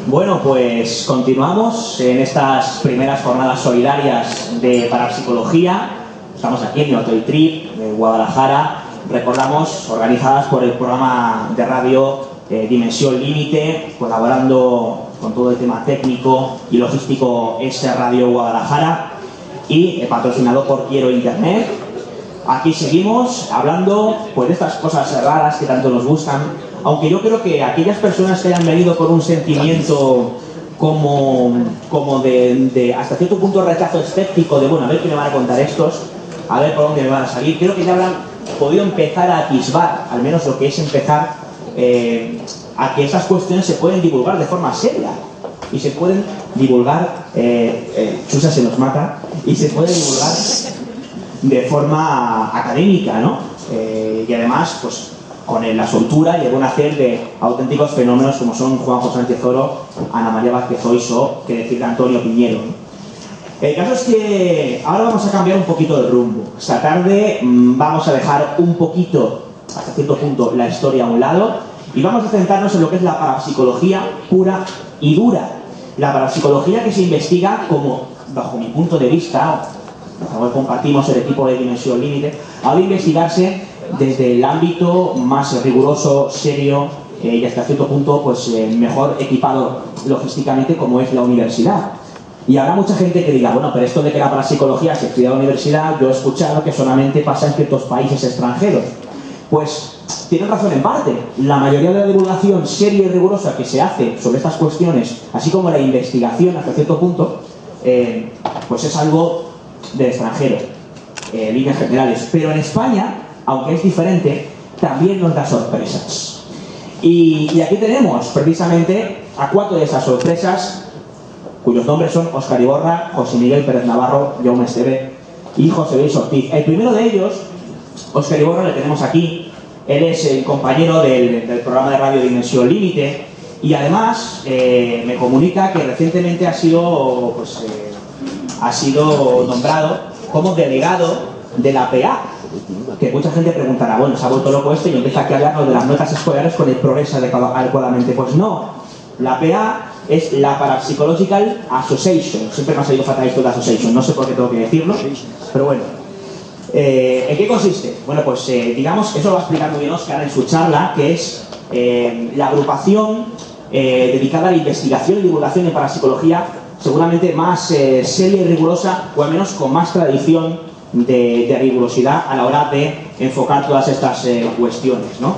Bueno, pues continuamos en estas primeras jornadas solidarias de parapsicología. Estamos aquí en el Hotel Trip de Guadalajara. Recordamos, organizadas por el programa de radio Dimensión Límite, colaborando con todo el tema técnico y logístico S Radio Guadalajara y patrocinado por Quiero Internet. Aquí seguimos hablando pues, de estas cosas raras que tanto nos gustan, aunque yo creo que aquellas personas que hayan venido con un sentimiento como de hasta cierto punto rechazo escéptico, de bueno, a ver qué me van a contar estos, a ver por dónde me van a salir, creo que ya habrán podido empezar a atisbar, al menos lo que es empezar a que esas cuestiones se pueden divulgar de forma seria y se pueden divulgar, Chusa se nos mata, y se puede divulgar de forma académica, ¿no? Y además, pues con la soltura y el buen hacer de auténticos fenómenos como son Juanjo Sánchez Oro, Ana María Vázquez Oiso, que decir de Antonio Piñero, ¿no? El caso es que ahora vamos a cambiar un poquito de rumbo. Esta tarde vamos a dejar un poquito, hasta cierto punto, la historia a un lado y vamos a centrarnos en lo que es la parapsicología pura y dura. La parapsicología que se investiga como, bajo mi punto de vista, ahora compartimos el equipo de Dimensión Límite, ha de investigarse desde el ámbito más riguroso, serio y hasta cierto punto pues, mejor equipado logísticamente como es la universidad. Y habrá mucha gente que diga, bueno, pero esto de que la parapsicología se estudia en la universidad, yo he escuchado que solamente pasa en ciertos países extranjeros. Pues tienen razón en parte. La mayoría de la divulgación seria y rigurosa que se hace sobre estas cuestiones, así como la investigación hasta cierto punto, pues es algo del extranjero, en líneas generales. Pero en España, aunque es diferente, también nos da sorpresas. Y aquí tenemos precisamente a 4 de esas sorpresas, cuyos nombres son Óscar Iborra, José Miguel Pérez Navarro, Jaume Esteve y José Luis Ortiz. El primero de ellos, Óscar Iborra, le tenemos aquí. Él es el compañero del programa de radio Dimensión Límite y además me comunica que recientemente ha sido nombrado como delegado de la PA. Que mucha gente preguntará, bueno, se ha vuelto loco esto y empieza aquí a hablarnos de las notas escolares con el progreso adecuadamente. Pues no, la PA es la Parapsychological Association. Siempre me ha salido fatal esto de Association, no sé por qué tengo que decirlo, pero bueno. ¿En qué consiste? Bueno, pues digamos, eso lo va a explicar muy bien Óscar en su charla, que es la agrupación dedicada a la investigación y divulgación en parapsicología, seguramente más seria y rigurosa, o al menos con más tradición de rigurosidad a la hora de enfocar todas estas cuestiones, ¿no?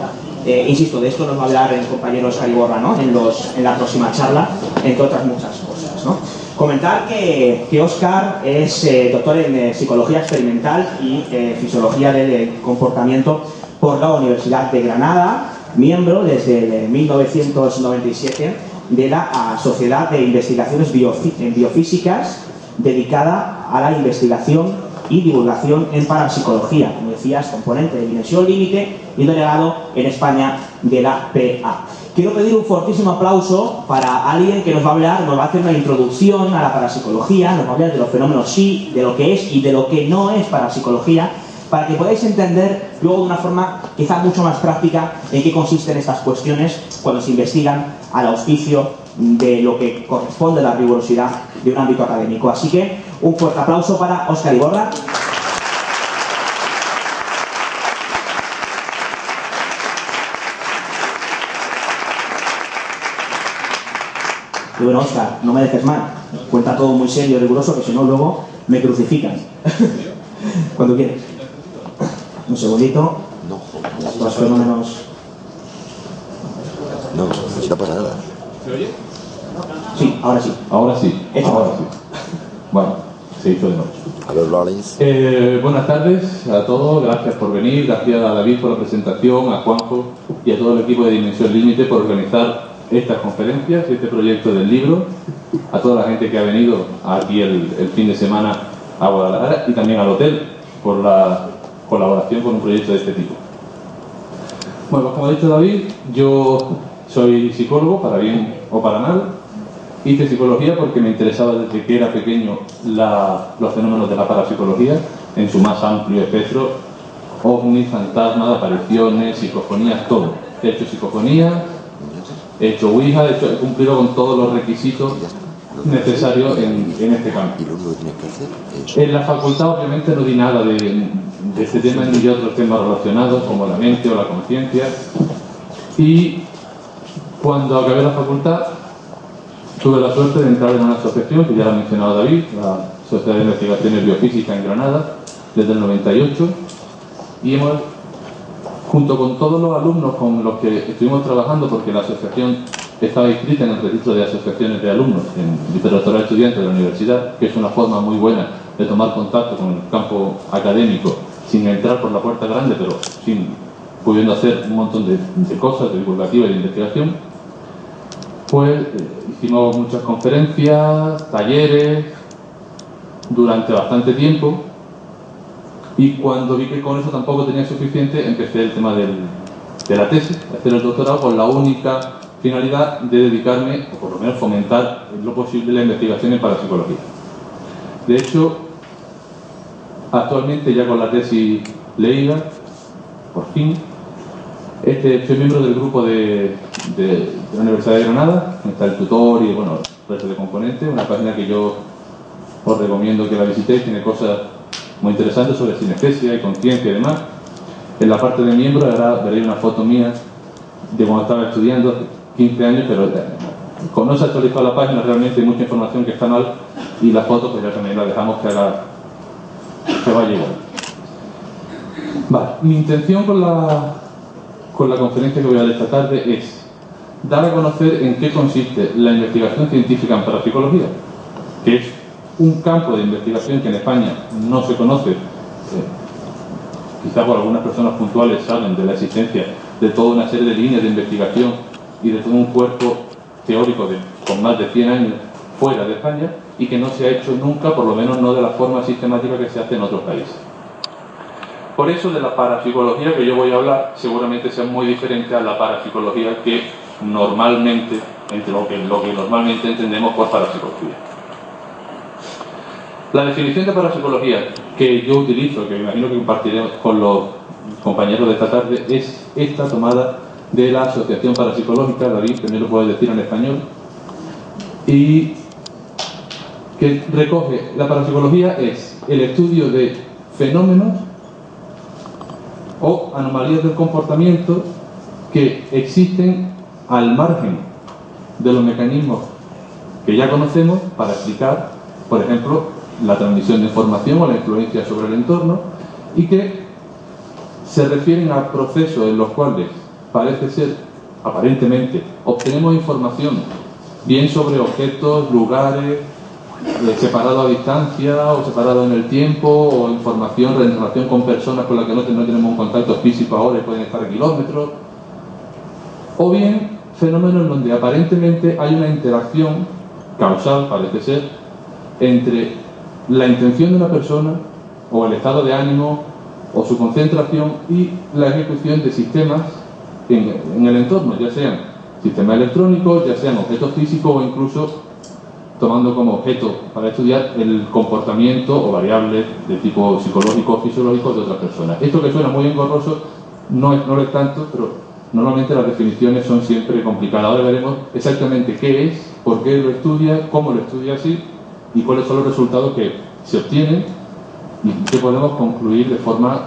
Insisto, de esto nos va a hablar el compañero Óscar Iborra, ¿no? en la próxima charla, entre otras muchas cosas, ¿no? Comentar que Óscar es doctor en Psicología Experimental y Fisiología del Comportamiento por la Universidad de Granada, miembro desde 1997 de la Sociedad de Investigaciones Biofísicas dedicada a la investigación y divulgación en parapsicología, como decías, componente de Dimensión Límite y delegado en España de la PA. Quiero pedir un fortísimo aplauso para alguien que nos va a hablar, nos va a hacer una introducción a la parapsicología, nos va a hablar de los fenómenos sí, de lo que es y de lo que no es parapsicología, para que podáis entender luego de una forma quizá mucho más práctica en qué consisten estas cuestiones cuando se investigan al auspicio de lo que corresponde a la rigurosidad de un ámbito académico. Así que un fuerte aplauso para Óscar Iborra. Y bueno, Óscar, no me dejes mal. Cuenta todo muy serio y riguroso, que si no luego me crucifican. Cuando quieres. Un segundito. No, Los fenómenos. no, si no pasa nada. ¿Se oye? Sí, ahora sí. Ahora sí, Hecho. ahora sí. Bueno, se hizo de noche. A ver, Lawrence. Buenas tardes a todos, gracias por venir, gracias a David por la presentación, a Juanjo y a todo el equipo de Dimensión Límite por organizar estas conferencias, este proyecto del libro, a toda la gente que ha venido aquí el fin de semana a Guadalajara y también al hotel por la colaboración con un proyecto de este tipo. Bueno, como ha dicho David, yo soy psicólogo, para bien o para mal. Hice psicología porque me interesaba desde que era pequeño los fenómenos de la parapsicología en su más amplio espectro: ovnis, fantasmas, apariciones, psicofonías, todo. He hecho psicofonías, he hecho Ouija, he cumplido con todos los requisitos necesarios en este campo. Y lo único que tienes que hacer es... En la facultad obviamente no di nada de este tema ni de otros temas relacionados como la mente o la conciencia, y cuando acabé la facultad tuve la suerte de entrar en una asociación que ya la ha mencionado David, la Sociedad de Investigaciones Biofísicas en Granada, desde el 98, y hemos, junto con todos los alumnos con los que estuvimos trabajando, porque la asociación estaba inscrita en el registro de asociaciones de alumnos en literatura de estudiantes de la universidad, que es una forma muy buena de tomar contacto con el campo académico sin entrar por la puerta grande, pero pudiendo hacer un montón de cosas de divulgativa y de investigación. Pues hicimos muchas conferencias, talleres, durante bastante tiempo, y cuando vi que con eso tampoco tenía suficiente, empecé el tema de la tesis, hacer el doctorado con la única finalidad de dedicarme, o por lo menos fomentar en lo posible la investigación en parapsicología. De hecho, actualmente ya con la tesis leída, por fin, soy miembro del grupo de la Universidad de Granada, donde está el tutor y bueno, el resto de componentes, una página que yo os recomiendo que la visitéis, tiene cosas muy interesantes sobre sinestesia y conciencia y demás. En la parte de miembro veréis una foto mía de cuando estaba estudiando, hace 15 años, pero como no se ha actualizado la página, realmente hay mucha información que está mal, y la foto pues ya también la dejamos que vaya igual. Vale, mi intención con la conferencia que voy a dar esta tarde es dar a conocer en qué consiste la investigación científica en parapsicología, que es un campo de investigación que en España no se conoce. Quizá por algunas personas puntuales saben de la existencia de toda una serie de líneas de investigación y de todo un cuerpo teórico con más de 100 años fuera de España, y que no se ha hecho nunca, por lo menos no de la forma sistemática que se hace en otros países. Por eso de la parapsicología que yo voy a hablar seguramente sea muy diferente a la parapsicología que normalmente, entre lo que normalmente entendemos por parapsicología. La definición de parapsicología que yo utilizo, que me imagino que compartiré con los compañeros de esta tarde, es esta tomada de la Asociación Parapsicológica, David también lo puede decir en español, y que recoge, la parapsicología es el estudio de fenómenos o anomalías del comportamiento que existen al margen de los mecanismos que ya conocemos para explicar, por ejemplo, la transmisión de información o la influencia sobre el entorno, y que se refieren a procesos en los cuales parece ser, aparentemente, obtenemos información bien sobre objetos, lugares, separado a distancia o separado en el tiempo, o información en relación con personas con las que no tenemos un contacto físico ahora y pueden estar a kilómetros, o bien fenómenos en donde aparentemente hay una interacción causal, parece ser, entre la intención de una persona o el estado de ánimo o su concentración y la ejecución de sistemas en el entorno, ya sean sistemas electrónicos, ya sean objetos físicos, o incluso tomando como objeto para estudiar el comportamiento o variables de tipo psicológico o fisiológico de otras personas. Esto, que suena muy engorroso, no lo es tanto, pero normalmente las definiciones son siempre complicadas. Ahora veremos exactamente qué es, por qué lo estudia, cómo lo estudia así, y cuáles son los resultados que se obtienen y que podemos concluir de forma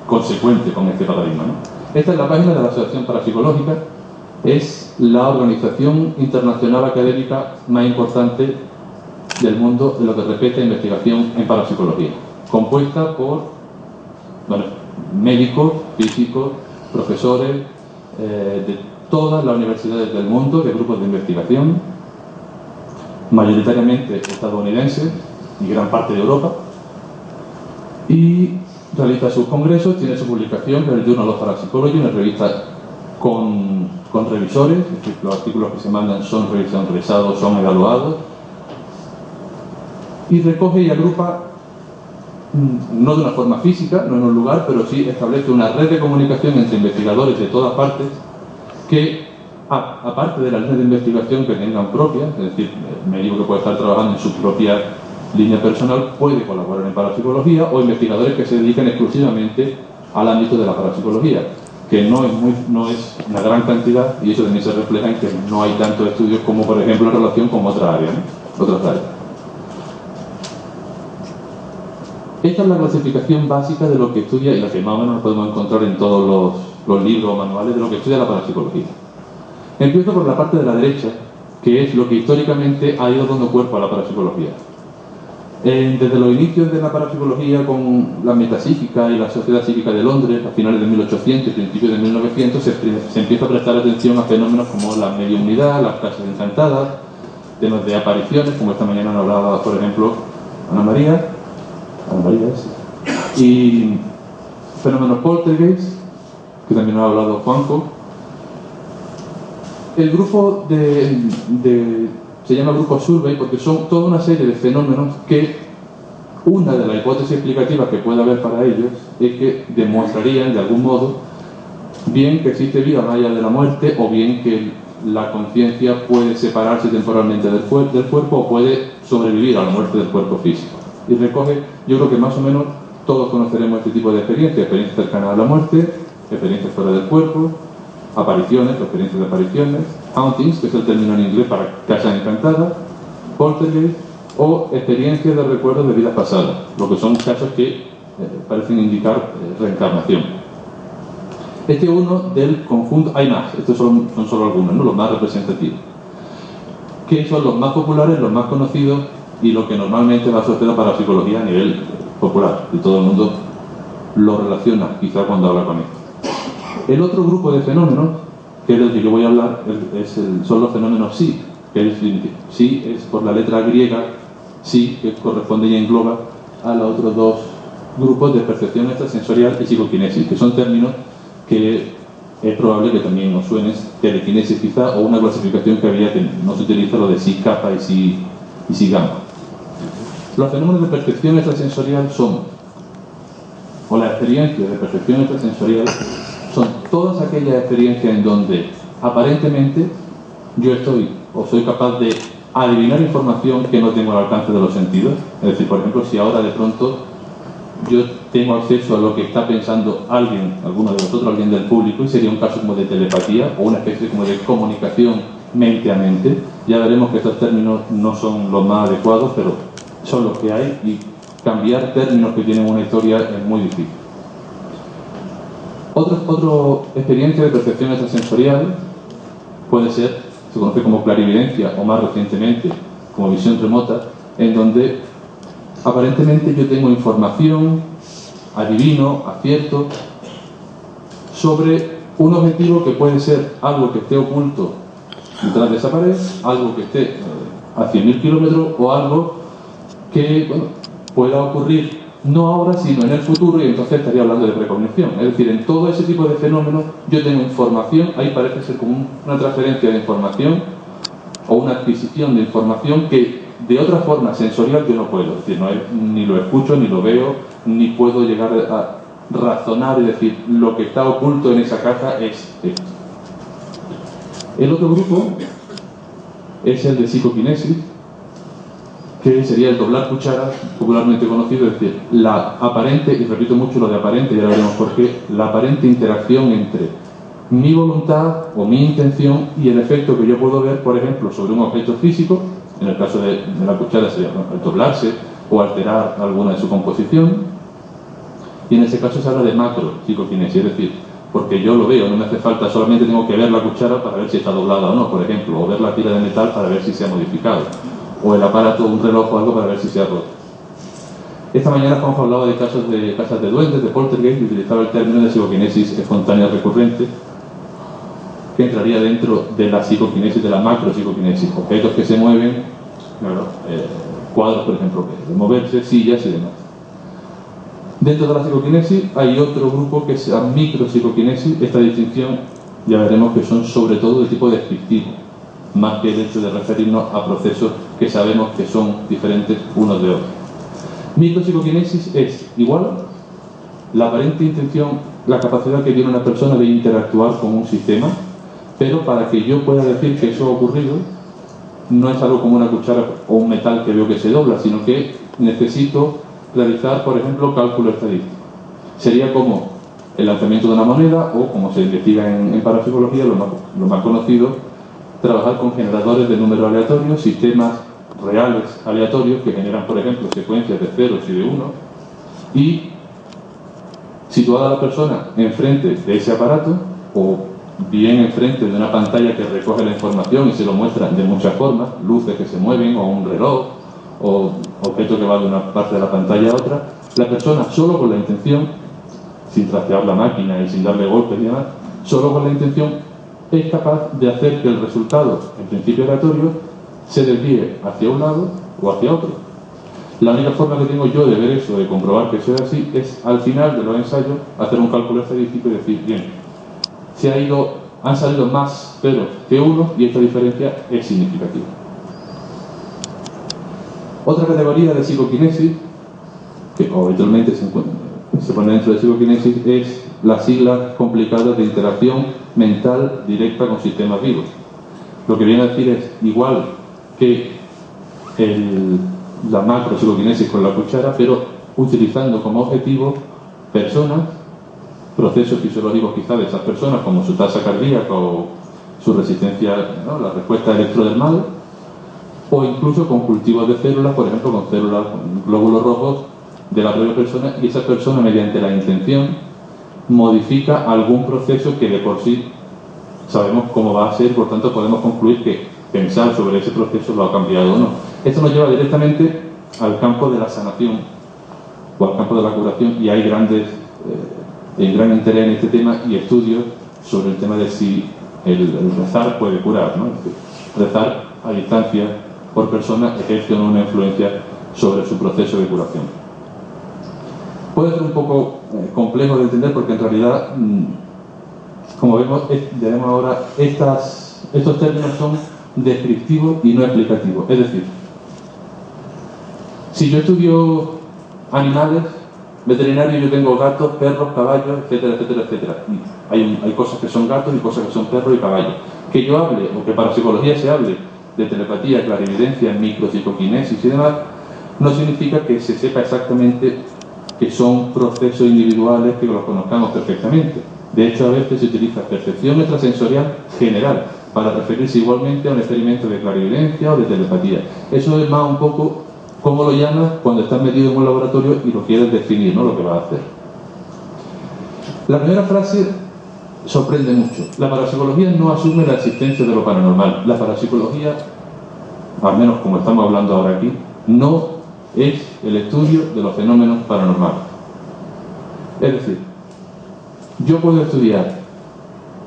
consecuente con este paradigma, ¿no? Esta es la página de la Asociación Parapsicológica. Es la organización internacional académica más importante del mundo en lo que respecta a investigación en parapsicología, compuesta por médicos, físicos, profesores de todas las universidades del mundo, de grupos de investigación, mayoritariamente estadounidenses y gran parte de Europa, y realiza sus congresos, tiene su publicación en el Journal of Parapsychology, una revista con revisores, es decir, los artículos que se mandan son revisados, son evaluados, y recoge y agrupa, no de una forma física, no en un lugar, pero sí establece una red de comunicación entre investigadores de todas partes que, aparte de la línea de investigación que tengan propia, es decir, el médico que puede estar trabajando en su propia línea personal puede colaborar en parapsicología, o investigadores que se dedican exclusivamente al ámbito de la parapsicología. que no es una gran cantidad, y eso también se refleja en que no hay tantos estudios como, por ejemplo, en relación con otras áreas, ¿no? Otras áreas. Esta es la clasificación básica de lo que estudia, y la que más o menos podemos encontrar en todos los libros o manuales de lo que estudia la parapsicología. Empiezo por la parte de la derecha, que es lo que históricamente ha ido dando cuerpo a la parapsicología. Desde los inicios de la parapsicología con la metapsíquica y la Sociedad Psíquica de Londres, a finales de 1800 y principios de 1900, se empieza a prestar atención a fenómenos como la mediumnidad, las casas encantadas, temas de apariciones, como esta mañana nos hablaba, por ejemplo, Ana María, y fenómenos poltergeist, que también nos ha hablado Juanjo. El grupo se llama grupo Survey porque son toda una serie de fenómenos que una de las hipótesis explicativas que puede haber para ellos es que demostrarían de algún modo bien que existe vida más allá de la muerte, o bien que la conciencia puede separarse temporalmente del cuerpo o puede sobrevivir a la muerte del cuerpo físico. Y recoge, yo creo que más o menos todos conoceremos este tipo de experiencias cercanas a la muerte, experiencias fuera del cuerpo, apariciones, experiencias de apariciones, hauntings, que es el término en inglés para casas encantadas, poltergeist, o experiencias de recuerdos de vidas pasadas, lo que son casos que parecen indicar reencarnación. Este es uno del conjunto, hay más, estos son solo algunos, ¿no? Los más representativos, que son los más populares, los más conocidos y lo que normalmente va a asociar a parapsicología a nivel popular, y todo el mundo lo relaciona quizá cuando habla con esto. El otro grupo de fenómenos, que es del que yo voy a hablar, son los fenómenos psi, que es psi es por la letra griega psi, que corresponde y engloba a los otros dos grupos de percepción extrasensorial y psicoquinesis, que son términos que es probable que también nos suenen, telequinesis quizá, o una clasificación que había que no se utiliza, lo de psi kappa y psi gamma. Los fenómenos de percepción extrasensorial o la experiencia de percepción extrasensorial son todas aquellas experiencias en donde aparentemente yo estoy o soy capaz de adivinar información que no tengo al alcance de los sentidos. Es decir, por ejemplo, si ahora de pronto yo tengo acceso a lo que está pensando alguno de vosotros, alguien del público, y sería un caso como de telepatía o una especie como de comunicación mente a mente. Ya veremos que estos términos no son los más adecuados, pero son los que hay, y cambiar términos que tienen una historia es muy difícil. Otra experiencia de percepción extrasensorial puede ser, se conoce como clarividencia, o más recientemente como visión remota, en donde aparentemente yo tengo información, adivino, acierto sobre un objetivo que puede ser algo que esté oculto detrás de esa pared, algo que esté a 100.000 kilómetros, o algo que pueda ocurrir no ahora sino en el futuro, y entonces estaría hablando de precognición. Es decir, en todo ese tipo de fenómenos yo tengo información, ahí parece ser como una transferencia de información o una adquisición de información que de otra forma sensorial yo no puedo. Es decir, ni lo escucho, ni lo veo, ni puedo llegar a razonar y decir lo que está oculto en esa caja es esto. El otro grupo es el de psicoquinesis, que sería el doblar cuchara, popularmente conocido, es decir, la aparente, y repito mucho lo de aparente, ya veremos por qué, la aparente interacción entre mi voluntad o mi intención y el efecto que yo puedo ver, por ejemplo, sobre un objeto físico. En el caso de la cuchara sería el doblarse o alterar alguna de su composición, y en ese caso se habla de macro psicoquinesis, es decir, porque yo lo veo, no me hace falta, solamente tengo que ver la cuchara para ver si está doblada o no, por ejemplo, o ver la tira de metal para ver si se ha modificado, o el aparato, un reloj o algo para ver si se ha roto. Esta mañana Juanjo hablaba de casos de casas de duendes, de poltergeist, y utilizaba el término de psicoquinesis espontánea recurrente, que entraría dentro de la psicoquinesis, de la macro psicoquinesis, objetos que se mueven, cuadros, por ejemplo, de moverse, sillas y demás. Dentro de la psicoquinesis hay otro grupo que es la micropsicoquinesis. Esta distinción ya veremos que son sobre todo de tipo descriptivo, más que el hecho de referirnos a procesos que sabemos que son diferentes unos de otros. Micropsicoquinesis es igual la aparente intención, la capacidad que tiene una persona de interactuar con un sistema, pero para que yo pueda decir que eso ha ocurrido, no es algo como una cuchara o un metal que veo que se dobla, sino que necesito realizar, por ejemplo, cálculo estadístico. Sería como el lanzamiento de una moneda o, como se investiga en parapsicología, lo más conocido, trabajar con generadores de números aleatorios, sistemas reales aleatorios que generan, por ejemplo, secuencias de ceros y de unos, y situada la persona enfrente de ese aparato o bien enfrente de una pantalla que recoge la información y se lo muestra de muchas formas, luces que se mueven o un reloj o objeto que va de una parte de la pantalla a otra, la persona solo con la intención, sin trastear la máquina y sin darle golpes y demás, solo con la intención es capaz de hacer que el resultado, en principio aleatorio, se desvíe hacia un lado o hacia otro. La única forma que tengo yo de ver eso, de comprobar que eso es así, es al final de los ensayos hacer un cálculo estadístico y decir, bien, han salido más ceros que uno y esta diferencia es significativa. Otra categoría de psicoquinesis, que habitualmente se pone dentro de psicoquinesis, es las siglas complicadas de interacción mental directa con sistemas vivos. Lo que viene a decir es igual que la macro psicoquinesis con la cuchara, pero utilizando como objetivo personas, procesos fisiológicos quizá de esas personas, como su tasa cardíaca o su resistencia, ¿no?, la respuesta electrodermal, o incluso con cultivos de células, por ejemplo, con células, con glóbulos rojos de la propia persona, y esa persona, mediante la intención, modifica algún proceso que de por sí sabemos cómo va a ser, por tanto podemos concluir que pensar sobre ese proceso lo ha cambiado o no. Esto nos lleva directamente al campo de la sanación o al campo de la curación, y hay gran interés en este tema y estudios sobre el tema de si el rezar puede curar, ¿no? Es decir, rezar a distancia por persona ejerce o no una influencia sobre su proceso de curación. Puede ser un poco complejo de entender porque en realidad, como vemos, tenemos ahora estos términos son descriptivos y no explicativos. Es decir, si yo estudio animales veterinarios, yo tengo gatos, perros, caballos, etcétera, etcétera, etcétera. Hay cosas que son gatos y cosas que son perros y caballos. Que yo hable, o que para psicología se hable de telepatía, clarividencia, micropsicoquinesis y demás, no significa que se sepa exactamente que son procesos individuales que los conozcamos perfectamente. De hecho, a veces se utiliza percepción extrasensorial general para referirse igualmente a un experimento de clarividencia o de telepatía. Eso es más un poco cómo lo llamas cuando estás metido en un laboratorio y lo quieres definir, ¿no?, lo que vas a hacer. La primera frase sorprende mucho. La parapsicología no asume la existencia de lo paranormal. La parapsicología, al menos como estamos hablando ahora aquí, no es el estudio de los fenómenos paranormales. Es decir, yo puedo estudiar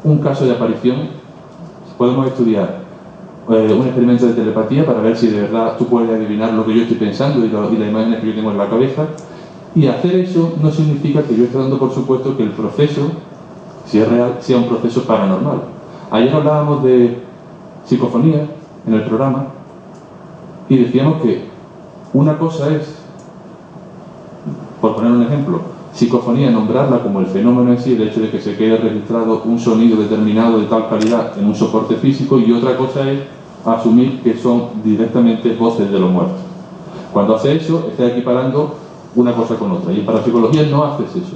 un caso de aparición, podemos estudiar un experimento de telepatía para ver si de verdad tú puedes adivinar lo que yo estoy pensando y las imágenes que yo tengo en la cabeza, y hacer eso no significa que yo esté dando por supuesto que el proceso, si es real, sea un proceso paranormal. Ayer hablábamos de psicofonía en el programa y decíamos que una cosa es, por poner un ejemplo, psicofonía, nombrarla como el fenómeno en sí, el hecho de que se quede registrado un sonido determinado de tal calidad en un soporte físico, y otra cosa es asumir que son directamente voces de los muertos. Cuando hace eso, está equiparando una cosa con otra, y en parapsicología no haces eso.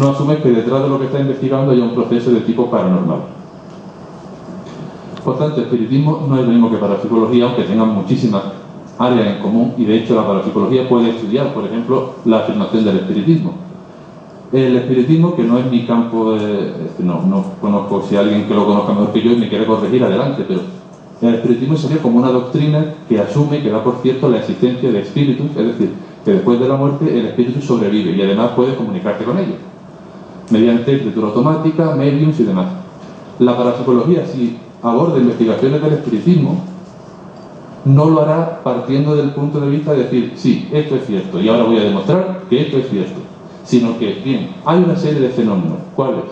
No asumes que detrás de lo que está investigando haya un proceso de tipo paranormal. Por tanto, el espiritismo no es lo mismo que parapsicología, aunque tengan muchísimas áreas en común, y de hecho la parapsicología puede estudiar, por ejemplo, la afirmación del espiritismo. El espiritismo, que no es mi campo, no conozco, si alguien que lo conozca mejor que yo y me quiere corregir, adelante, pero el espiritismo sería como una doctrina que asume, que da por cierto la existencia de espíritus, es decir, que después de la muerte el espíritu sobrevive y además puedes comunicarte con ellos mediante escritura automática, mediums y demás. La parapsicología, si aborda investigaciones del espiritismo, no lo hará partiendo del punto de vista de decir, sí, esto es cierto y ahora voy a demostrar que esto es cierto, sino que, bien, hay una serie de fenómenos. ¿Cuáles?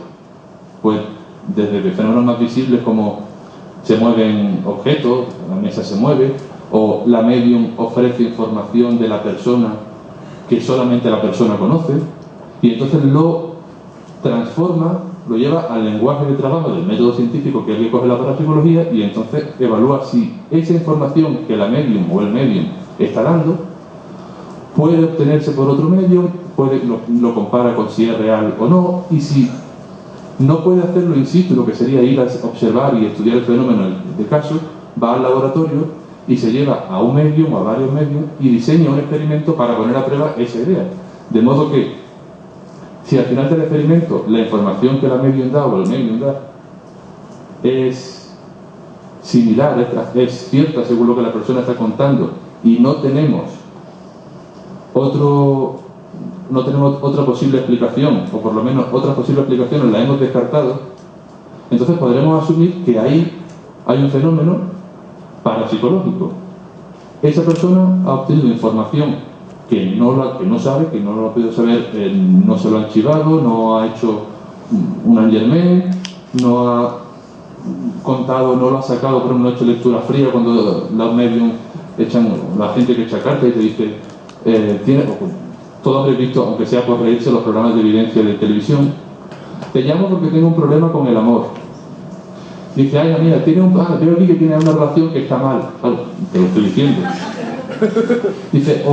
Pues desde fenómenos más visibles como se mueven objetos, la mesa se mueve, o la medium ofrece información de la persona que solamente la persona conoce, y entonces lo transforma, lo lleva al lenguaje de trabajo del método científico que es el que coge la parapsicología, y entonces evalúa si esa información que la medium o el medium está dando puede obtenerse por otro medio, lo compara con si es real o no, y si no puede hacerlo in situ, lo que sería ir a observar y estudiar el fenómeno de caso, va al laboratorio y se lleva a un medium o a varios medios y diseña un experimento para poner a prueba esa idea. De modo que, si al final del experimento la información que la medium da o el medium da es similar, es cierta según lo que la persona está contando, y no tenemos otra posible explicación, o por lo menos otras posibles explicaciones las hemos descartado, entonces podremos asumir que ahí hay un fenómeno parapsicológico. Esa persona ha obtenido información que no sabe, que no lo ha podido saber, no se lo ha archivado, no ha hecho un Angermain, no ha contado, no lo ha sacado, pero no ha hecho lectura fría cuando los medios echan, la gente que echa cartas y te dice, todos habréis visto, aunque sea por reírse, los programas de evidencia de televisión. Te llamo porque tengo un problema con el amor. Dice, ay, mira, veo aquí que tiene una relación que está mal. Claro, te lo estoy diciendo. Dice,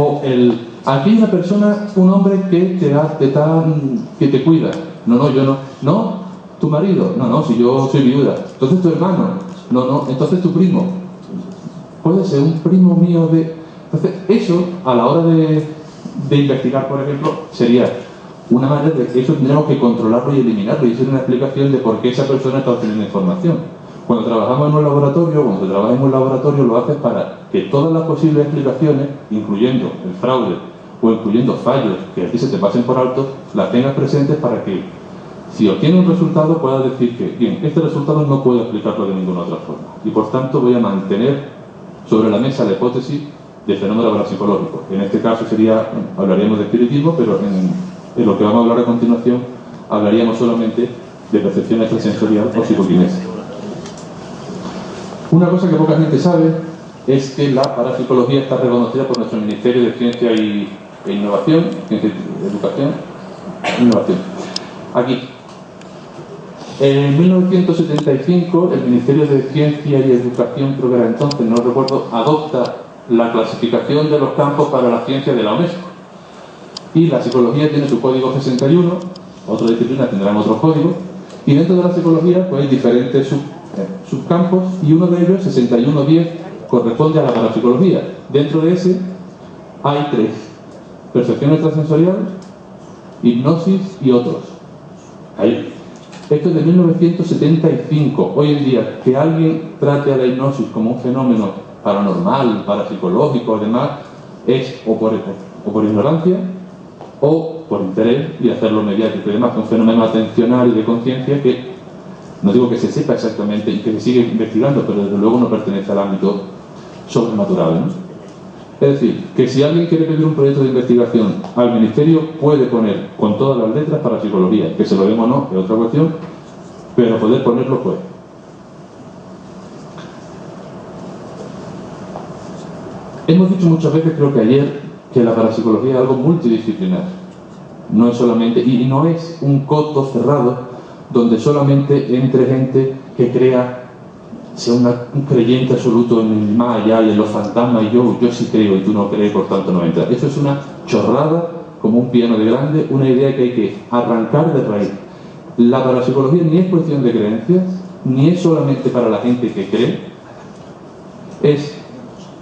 aquí hay una persona, un hombre que que te cuida. No, yo no. No, tu marido. No, si yo soy viuda. Entonces tu hermano. No, entonces tu primo. Puede ser un primo mío de... Entonces, eso, a la hora de investigar, por ejemplo, sería una manera de que eso tendríamos que controlarlo y eliminarlo, y eso es una explicación de por qué esa persona está obteniendo información. Cuando trabajamos en un laboratorio, cuando se trabaja en un laboratorio, lo haces para que todas las posibles explicaciones, incluyendo el fraude o incluyendo fallos que a ti se te pasen por alto, las tengas presentes para que, si obtiene un resultado, puedas decir que, bien, este resultado no puedo explicarlo de ninguna otra forma, y por tanto voy a mantener sobre la mesa la hipótesis de fenómeno parapsicológico. En este caso hablaríamos de espiritismo, pero en lo que vamos a hablar a continuación hablaríamos solamente de percepción extrasensorial o psicoquinesis. Una cosa que poca gente sabe es que la parapsicología está reconocida por nuestro Ministerio de Ciencia e Innovación, Ciencia y Educación, Innovación. Aquí. En 1975, el Ministerio de Ciencia y Educación, creo que era entonces, no recuerdo, adopta la clasificación de los campos para la ciencia de la UNESCO. Y la psicología tiene su código 61, otras disciplinas tendrán otros códigos, y dentro de la psicología pues hay diferentes subcampos, y uno de ellos, 6110, corresponde a la parapsicología. Dentro de ese hay 3: percepción extrasensorial, hipnosis y otros. Esto es de 1975. Hoy en día, que alguien trate a la hipnosis como un fenómeno paranormal, parapsicológico, además, es o por ignorancia o por interés y hacerlo mediático y demás, que es un fenómeno atencional y de conciencia que no digo que se sepa exactamente y que se sigue investigando, pero desde luego no pertenece al ámbito sobrenatural, ¿no? Es decir, que si alguien quiere pedir un proyecto de investigación al Ministerio, puede poner con todas las letras parapsicología, que se lo den o no, es otra cuestión, pero poder ponerlo puede. Hemos dicho muchas veces, creo que ayer, que la parapsicología es algo multidisciplinar. No es solamente, y no es un coto cerrado donde solamente entre gente que sea un creyente absoluto en el más allá y en los fantasmas, y yo sí creo y tú no crees, por tanto no entra. Eso es una chorrada, como un piano de grande, una idea que hay que arrancar de raíz. La parapsicología ni es cuestión de creencias, ni es solamente para la gente que cree, es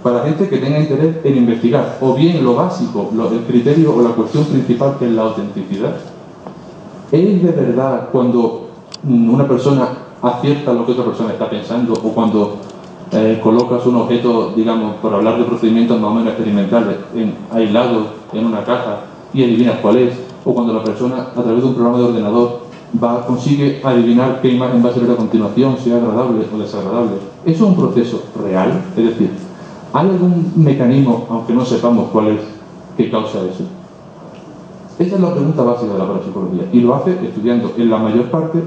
para gente que tenga interés en investigar, o bien lo básico, el criterio o la cuestión principal, que es la autenticidad. ¿Es de verdad cuando una persona acierta lo que otra persona está pensando, o cuando colocas un objeto, digamos, por hablar de procedimientos más o menos experimentales, aislado en una caja y adivinas cuál es, o cuando la persona a través de un programa de ordenador consigue adivinar qué imagen va a ser a continuación, sea agradable o desagradable? ¿Eso es un proceso real? Es decir, ¿hay algún mecanismo, aunque no sepamos cuál es, que causa eso? Esa es la pregunta básica de la parapsicología, y lo hace estudiando en la mayor parte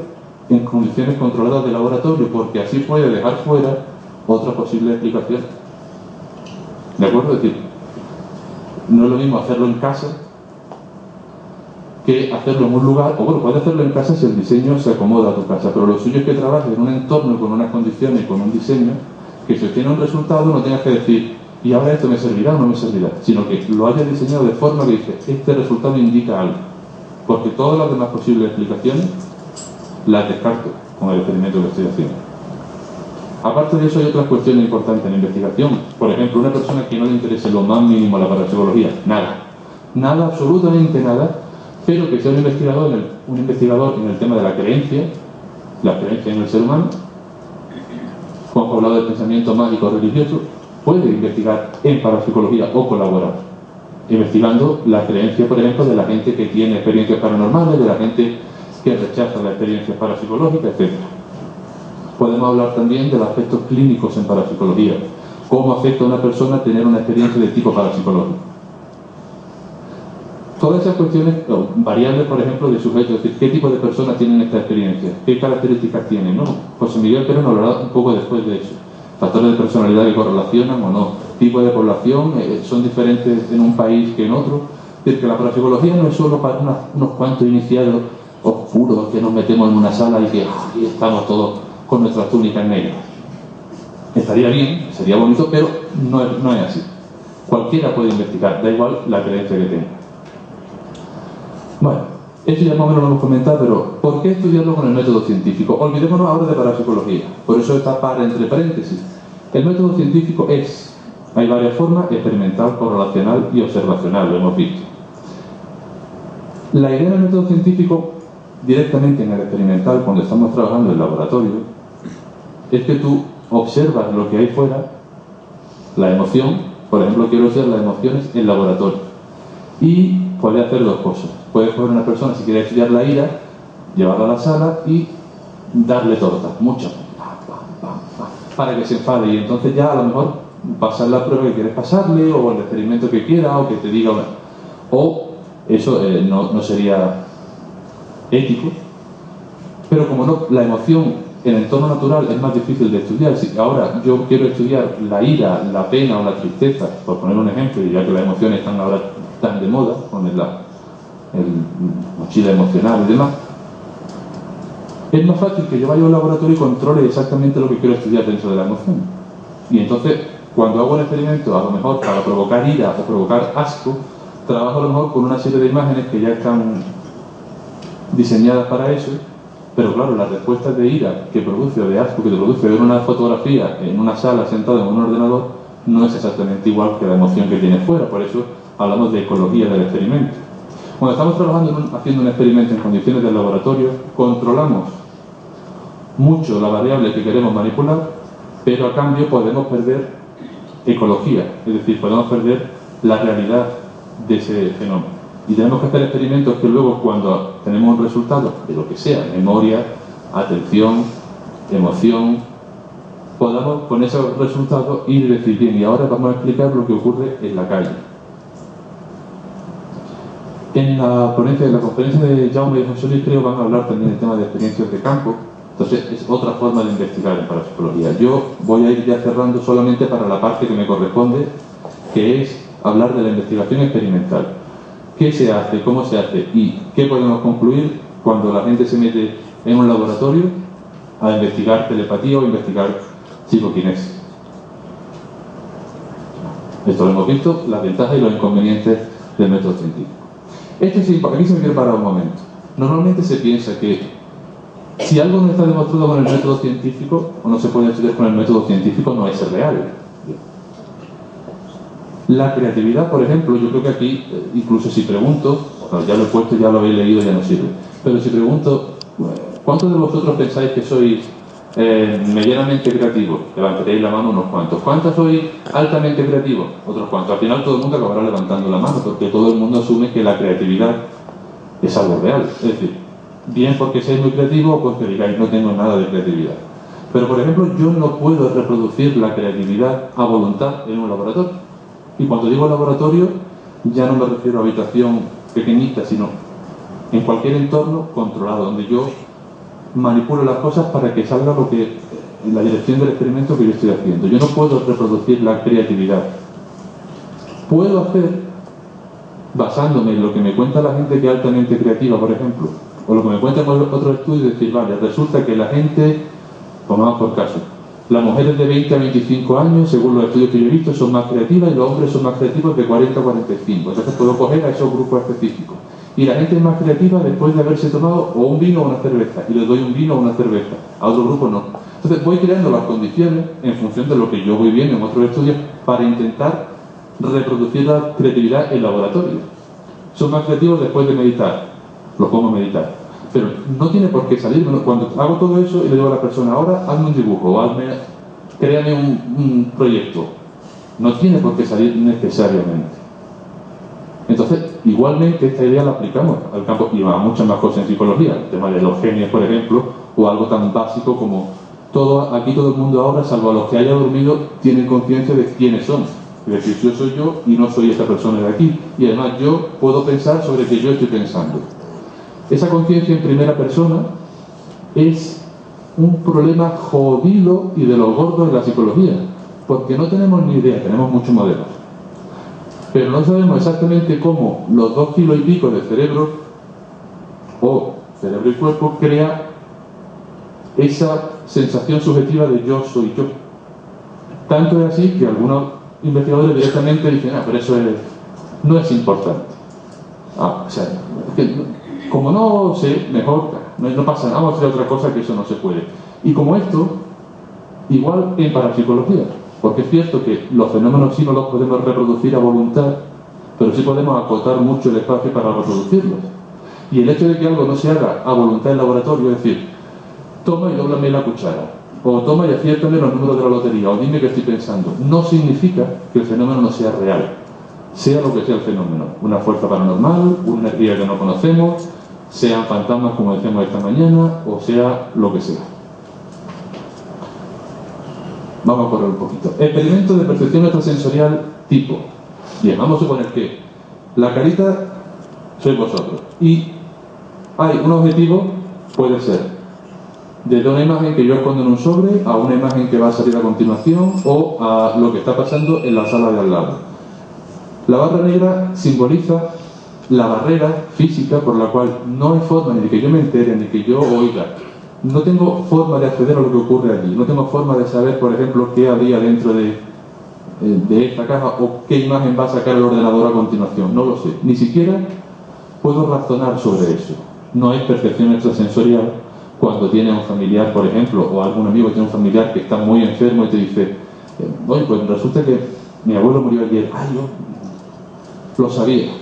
en condiciones controladas de laboratorio, porque así puede dejar fuera otra posible explicación. ¿De acuerdo? Es decir, no es lo mismo hacerlo en casa que hacerlo en un lugar, o bueno, puedes hacerlo en casa si el diseño se acomoda a tu casa, pero lo suyo es que trabajes en un entorno con unas condiciones, con un diseño, que si obtiene un resultado no tengas que decir, y ahora esto me servirá o no me servirá, sino que lo haya diseñado de forma que dice, este resultado indica algo, porque todas las demás posibles explicaciones las descarto con el experimento que estoy haciendo. Aparte de eso, hay otras cuestiones importantes en la investigación. Por ejemplo, una persona que no le interese lo más mínimo la parapsicología, nada, absolutamente nada, pero que sea un investigador en el tema de la creencia en el ser humano, como hemos hablado del pensamiento mágico religioso, puede investigar en parapsicología o colaborar, investigando la creencia, por ejemplo, de la gente que tiene experiencias paranormales, de la gente que rechaza las experiencias parapsicológicas, etc. Podemos hablar también de los aspectos clínicos en parapsicología, cómo afecta a una persona tener una experiencia de tipo parapsicológico. Todas esas cuestiones, variables, por ejemplo, de sujeto, es decir, qué tipo de personas tienen esta experiencia, qué características tienen, ¿no? José Miguel Pérez nos hablará un poco después de eso. Factores de personalidad que correlacionan o no, tipo de población, son diferentes en un país que en otro. Es decir, que la parapsicología no es solo para unos cuantos iniciados oscuros que nos metemos en una sala y que aquí estamos todos con nuestras túnicas negras. Estaría bien, sería bonito, pero no es así. Cualquiera puede investigar, da igual la creencia que tenga. Bueno, eso ya más o menos lo hemos comentado, pero ¿por qué estudiarlo con el método científico? Olvidémonos ahora de parapsicología, por eso está entre paréntesis. El método científico hay varias formas: experimental, correlacional y observacional, lo hemos visto. La idea del método científico, directamente en el experimental, cuando estamos trabajando en el laboratorio, es que tú observas lo que hay fuera, la emoción. Por ejemplo, quiero estudiar las emociones en laboratorio, y puede hacer dos cosas. Puede coger una persona, si quiere estudiar la ira, llevarla a la sala y darle tortas, muchas, para que se enfade, y entonces ya a lo mejor pasar la prueba que quieres pasarle, o el experimento que quiera, o que te diga una... O eso no sería ético, pero como no, la emoción en el entorno natural es más difícil de estudiar. Si ahora yo quiero estudiar la ira, la pena o la tristeza, por poner un ejemplo, y ya que las emociones están ahora tan de moda con el mochila emocional y demás, es más fácil que yo vaya a un laboratorio y controle exactamente lo que quiero estudiar dentro de la emoción. Y entonces, cuando hago un experimento, a lo mejor para provocar ira o provocar asco, trabajo a lo mejor con una serie de imágenes que ya están diseñadas para eso, pero claro, las respuestas de ira que produce o de asco que te produce ver una fotografía en una sala sentado en un ordenador no es exactamente igual que la emoción que tienes fuera. Por eso hablamos de ecología del experimento. Cuando estamos trabajando haciendo un experimento en condiciones de laboratorio, controlamos mucho la variable que queremos manipular, pero a cambio podemos perder ecología, es decir, podemos perder la realidad de ese fenómeno. Y tenemos que hacer experimentos que luego, cuando tenemos un resultado de lo que sea, memoria, atención, emoción, podamos con esos resultados ir y decir, bien, y ahora vamos a explicar lo que ocurre en la calle. En la conferencia de Jaume y José Luis, creo, van a hablar también del tema de experiencias de campo. Entonces es otra forma de investigar en parapsicología. Yo voy a ir ya cerrando solamente para la parte que me corresponde, que es hablar de la investigación experimental. ¿Qué se hace? ¿Cómo se hace? ¿Y qué podemos concluir cuando la gente se mete en un laboratorio a investigar telepatía o investigar psicoquinesis? Esto lo hemos visto, las ventajas y los inconvenientes del método científico. Aquí se me quiere parar un momento. Normalmente se piensa que si algo no está demostrado con el método científico, o no se puede estudiar con el método científico, no es real. La creatividad, por ejemplo, yo creo que aquí, incluso si pregunto, bueno, ya lo he puesto, ya lo habéis leído, ya no sirve, pero si pregunto, ¿cuántos de vosotros pensáis que sois medianamente creativos? Levantaréis la mano unos cuantos. ¿Cuántos sois altamente creativos? Otros cuantos. Al final todo el mundo acabará levantando la mano, porque todo el mundo asume que la creatividad es algo real. Es decir, bien porque seáis muy creativos o porque digáis no tengo nada de creatividad. Pero, por ejemplo, yo no puedo reproducir la creatividad a voluntad en un laboratorio. Y cuando digo laboratorio, ya no me refiero a habitación pequeñita, sino en cualquier entorno controlado, donde yo manipulo las cosas para que salga lo que, en la dirección del experimento que yo estoy haciendo. Yo no puedo reproducir la creatividad. Puedo hacer, basándome en lo que me cuenta la gente que es altamente creativa, por ejemplo, o lo que me cuenta en otro estudio, decir, vale, resulta que la gente, pongamos por caso, Las mujeres de 20 a 25 años, según los estudios que yo he visto, son más creativas y los hombres son más creativos de 40 a 45. Entonces puedo coger a esos grupos específicos. Y la gente es más creativa después de haberse tomado o un vino o una cerveza, y les doy un vino o una cerveza. A otro grupo no. Entonces voy creando las condiciones en función de lo que yo voy viendo en otros estudios para intentar reproducir la creatividad en laboratorio. Son más creativos después de meditar. Los pongo a meditar. Pero no tiene por qué salir. Cuando hago todo eso y le digo a la persona, ahora hazme un dibujo, o créame un proyecto. No tiene por qué salir necesariamente. Entonces, igualmente esta idea la aplicamos al campo y a muchas más cosas en psicología. El tema de los genios, por ejemplo, o algo tan básico como aquí todo el mundo ahora, salvo a los que haya dormido, tienen conciencia de quiénes son. Es decir, yo soy yo y no soy esta persona de aquí. Y además yo puedo pensar sobre que yo estoy pensando. Esa conciencia en primera persona es un problema jodido y de los gordos de la psicología, porque no tenemos ni idea, tenemos muchos modelos, pero no sabemos exactamente cómo los 2 kilos y pico de cerebro o cerebro y cuerpo crea esa sensación subjetiva de yo soy yo. Tanto es así que algunos investigadores directamente dicen, pero eso no es importante. O sea, como no sé, mejor, no pasa nada, vamos a hacer otra cosa que eso no se puede. Y como esto, igual en parapsicología, porque es cierto que los fenómenos sí no los podemos reproducir a voluntad, pero sí podemos acotar mucho el espacio para reproducirlos. Y el hecho de que algo no se haga a voluntad en laboratorio, es decir, toma y dóblame la cuchara, o toma y aciértame los números de la lotería, o dime qué estoy pensando, no significa que el fenómeno no sea real, sea lo que sea el fenómeno, una fuerza paranormal, una energía que no conocemos, sean fantasmas como decíamos esta mañana, o sea lo que sea. Vamos a correr un poquito. Experimento de percepción extrasensorial tipo. Bien, vamos a suponer que la carita sois vosotros y hay un objetivo, puede ser desde una imagen que yo escondo en un sobre a una imagen que va a salir a continuación o a lo que está pasando en la sala de al lado. La barra negra simboliza la barrera física por la cual no hay forma ni de que yo me entere ni que yo oiga. No tengo forma de acceder a lo que ocurre allí. No tengo forma de saber, por ejemplo, qué había dentro de esta caja o qué imagen va a sacar el ordenador a continuación. No lo sé. Ni siquiera puedo razonar sobre eso. No hay percepción extrasensorial cuando tiene un familiar, por ejemplo, o algún amigo que tiene un familiar que está muy enfermo y te dice, oye, pues resulta que mi abuelo murió ayer. Ay, yo lo sabía.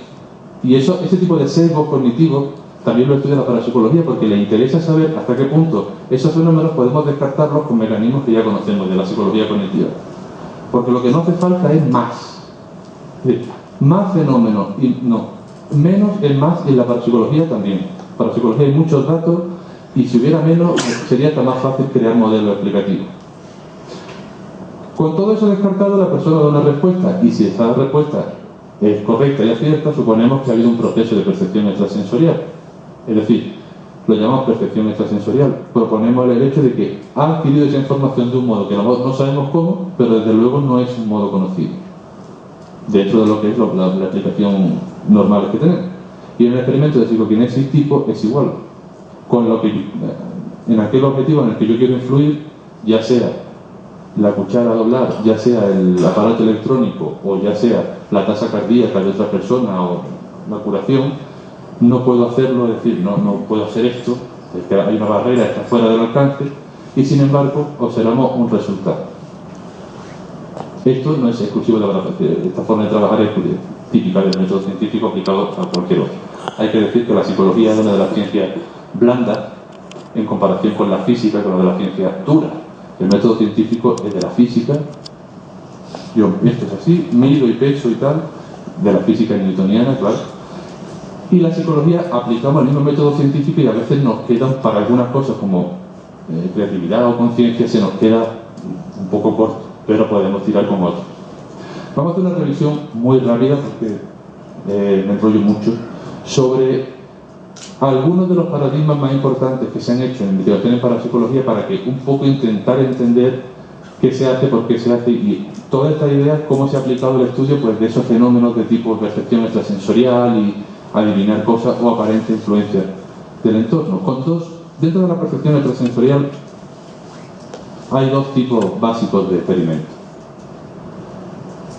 Y ese tipo de sesgos cognitivos también lo estudia la parapsicología porque le interesa saber hasta qué punto esos fenómenos podemos descartarlos con mecanismos que ya conocemos de la psicología cognitiva. Porque lo que no hace falta es más. Más fenómenos, y no. Menos es más en la parapsicología también. En parapsicología hay muchos datos y si hubiera menos sería hasta más fácil crear modelos explicativos. Con todo eso descartado, la persona da una respuesta y si esa respuesta es correcta y acierta, suponemos que ha habido un proceso de percepción extrasensorial. Es decir, lo llamamos percepción extrasensorial. Proponemos el hecho de que ha adquirido esa información de un modo que no sabemos cómo, pero desde luego no es un modo conocido dentro de lo que es la aplicación normal que tenemos. Y en el experimento de psicoquinesis tipo es igual. Con lo que en aquel objetivo en el que yo quiero influir, ya sea la cuchara a doblar, ya sea el aparato electrónico o ya sea la tasa cardíaca de otra persona o la curación, no puedo hacerlo, es decir, no puedo hacer esto, es que hay una barrera, está fuera del alcance y sin embargo observamos un resultado. Esto no es exclusivo de la esta forma de trabajar es típica del método científico aplicado a cualquier otro. Hay que decir que la psicología es una de las ciencias blandas en comparación con la física, con la de la ciencia dura. El método científico es de la física, esto es así, mido y peso y tal, de la física newtoniana, claro. Y la psicología aplicamos el mismo método científico y a veces nos quedan para algunas cosas como creatividad o conciencia, se nos queda un poco corto, pero podemos tirar con otros. Vamos a hacer una revisión muy rápida porque me enrollo mucho sobre algunos de los paradigmas más importantes que se han hecho en investigación en parapsicología para que un poco intentar entender qué se hace, por qué se hace y toda esta idea, cómo se ha aplicado el estudio pues, de esos fenómenos de tipo percepción extrasensorial y adivinar cosas o aparente influencia del entorno. Dentro de la percepción extrasensorial hay dos tipos básicos de experimentos.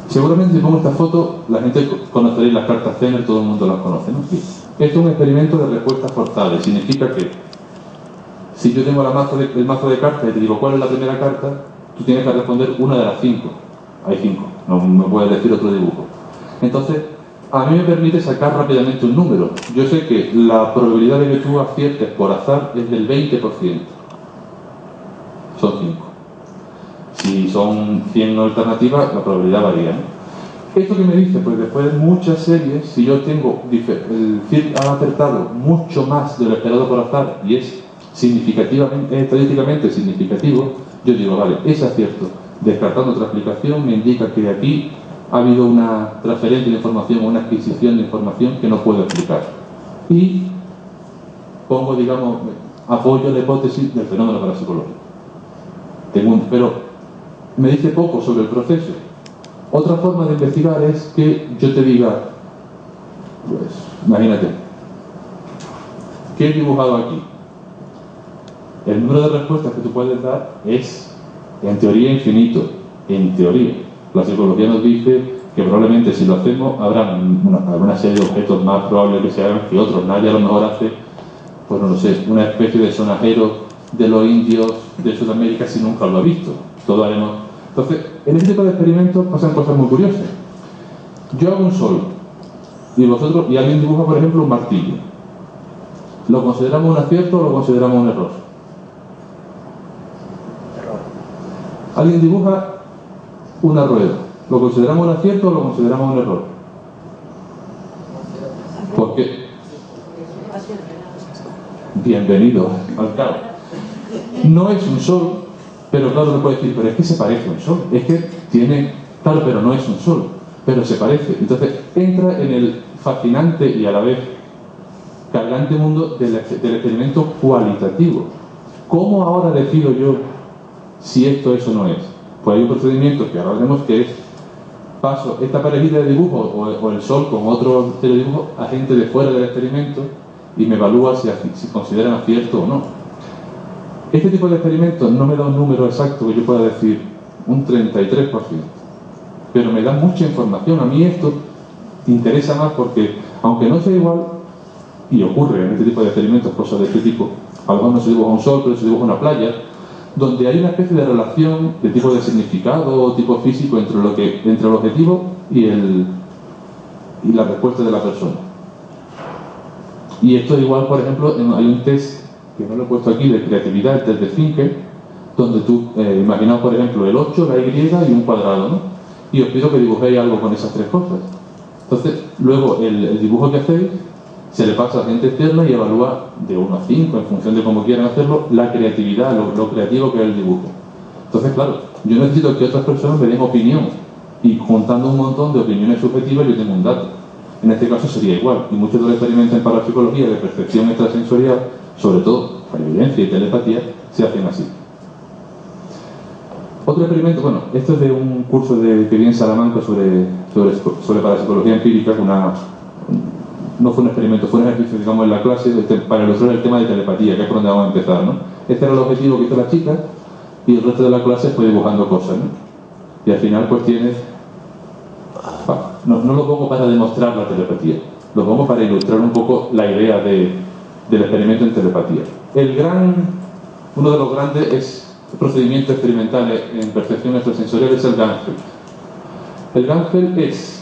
Seguramente si pongo esta foto, la gente conoceréis las cartas Zener, todo el mundo las conoce, ¿no? Sí. Esto es un experimento de respuestas forzales. Significa que si yo tengo el mazo de cartas y te digo cuál es la primera carta, tú tienes que responder una de las 5. Hay 5, no me puedes decir otro dibujo. Entonces, a mí me permite sacar rápidamente un número. Yo sé que la probabilidad de que tú aciertes por azar es del 20%. Son 5. Si son 100 alternativas, la probabilidad varía, ¿no? ¿Esto qué me dice? Pues después de muchas series, si yo tengo el CIRC ha acertado mucho más de lo esperado por azar y es estadísticamente significativo, yo digo, vale, es acierto. Descartando otra explicación me indica que aquí ha habido una transferencia de información o una adquisición de información que no puedo explicar. Y pongo, digamos, apoyo la hipótesis del fenómeno parapsicológico. Pero me dice poco sobre el proceso. Otra forma de investigar es que yo te diga, pues, imagínate, ¿qué he dibujado aquí? El número de respuestas que tú puedes dar es, en teoría, infinito. En teoría. La psicología nos dice que probablemente si lo hacemos habrá una serie de objetos más probables que se hagan que otros. Nadie a lo mejor hace, pues no lo sé, una especie de sonajero de los indios de Sudamérica si nunca lo ha visto. Todo haremos. Entonces, en este tipo de experimentos pasan cosas muy curiosas. Yo hago un sol y alguien dibuja, por ejemplo, un martillo. ¿Lo consideramos un acierto o lo consideramos un error? Alguien dibuja una rueda. ¿Lo consideramos un acierto o lo consideramos un error? ¿Por qué? Bienvenido al caos. No es un sol, pero claro, me puede decir, pero es que se parece a un sol. Es que tiene, claro, pero no es un sol, pero se parece. Entonces entra en el fascinante y a la vez cargante mundo del experimento cualitativo. ¿Cómo ahora decido yo si esto es o no es? Pues hay un procedimiento que ahora veremos que es paso esta parejita de dibujo o el sol con otro dibujo a gente de fuera del experimento y me evalúa si consideran acierto o no. Este tipo de experimentos no me da un número exacto que yo pueda decir un 33%, pero me da mucha información. A mí esto interesa más porque, aunque no sea igual, y ocurre en este tipo de experimentos cosas de este tipo, a lo mejor no se dibuja un sol, pero se dibuja una playa, donde hay una especie de relación de tipo de significado o tipo físico entre el objetivo y la respuesta de la persona. Y esto igual, por ejemplo, hay un test que no lo he puesto aquí de creatividad, el test de Finke, donde tú imaginaos, por ejemplo, el 8, la Y y un cuadrado, ¿no? Y os pido que dibujéis algo con esas tres cosas. Entonces, luego el dibujo que hacéis se le pasa a gente externa y evalúa de 1 a 5, en función de cómo quieran hacerlo, la creatividad, lo creativo que es el dibujo. Entonces, claro, yo necesito que otras personas me den opinión, y juntando un montón de opiniones subjetivas yo tengo un dato. En este caso sería igual, y muchos de los experimentos en parapsicología de percepción extrasensorial, sobre todo para evidencia y telepatía, se hacen así. Otro experimento, bueno, esto es de un curso que vi en Salamanca sobre parapsicología empírica, no fue un experimento, fue un ejercicio, digamos, en la clase para ilustrar el tema de telepatía, que es por donde vamos a empezar, ¿no? Este era el objetivo que hizo la chica y el resto de la clase fue dibujando cosas, ¿no? Y al final pues tienes... No lo pongo para demostrar la telepatía, lo pongo para ilustrar un poco la idea del experimento en telepatía. Uno de los grandes procedimientos experimentales en percepción extrasensorial es el Ganfel. El Ganfel es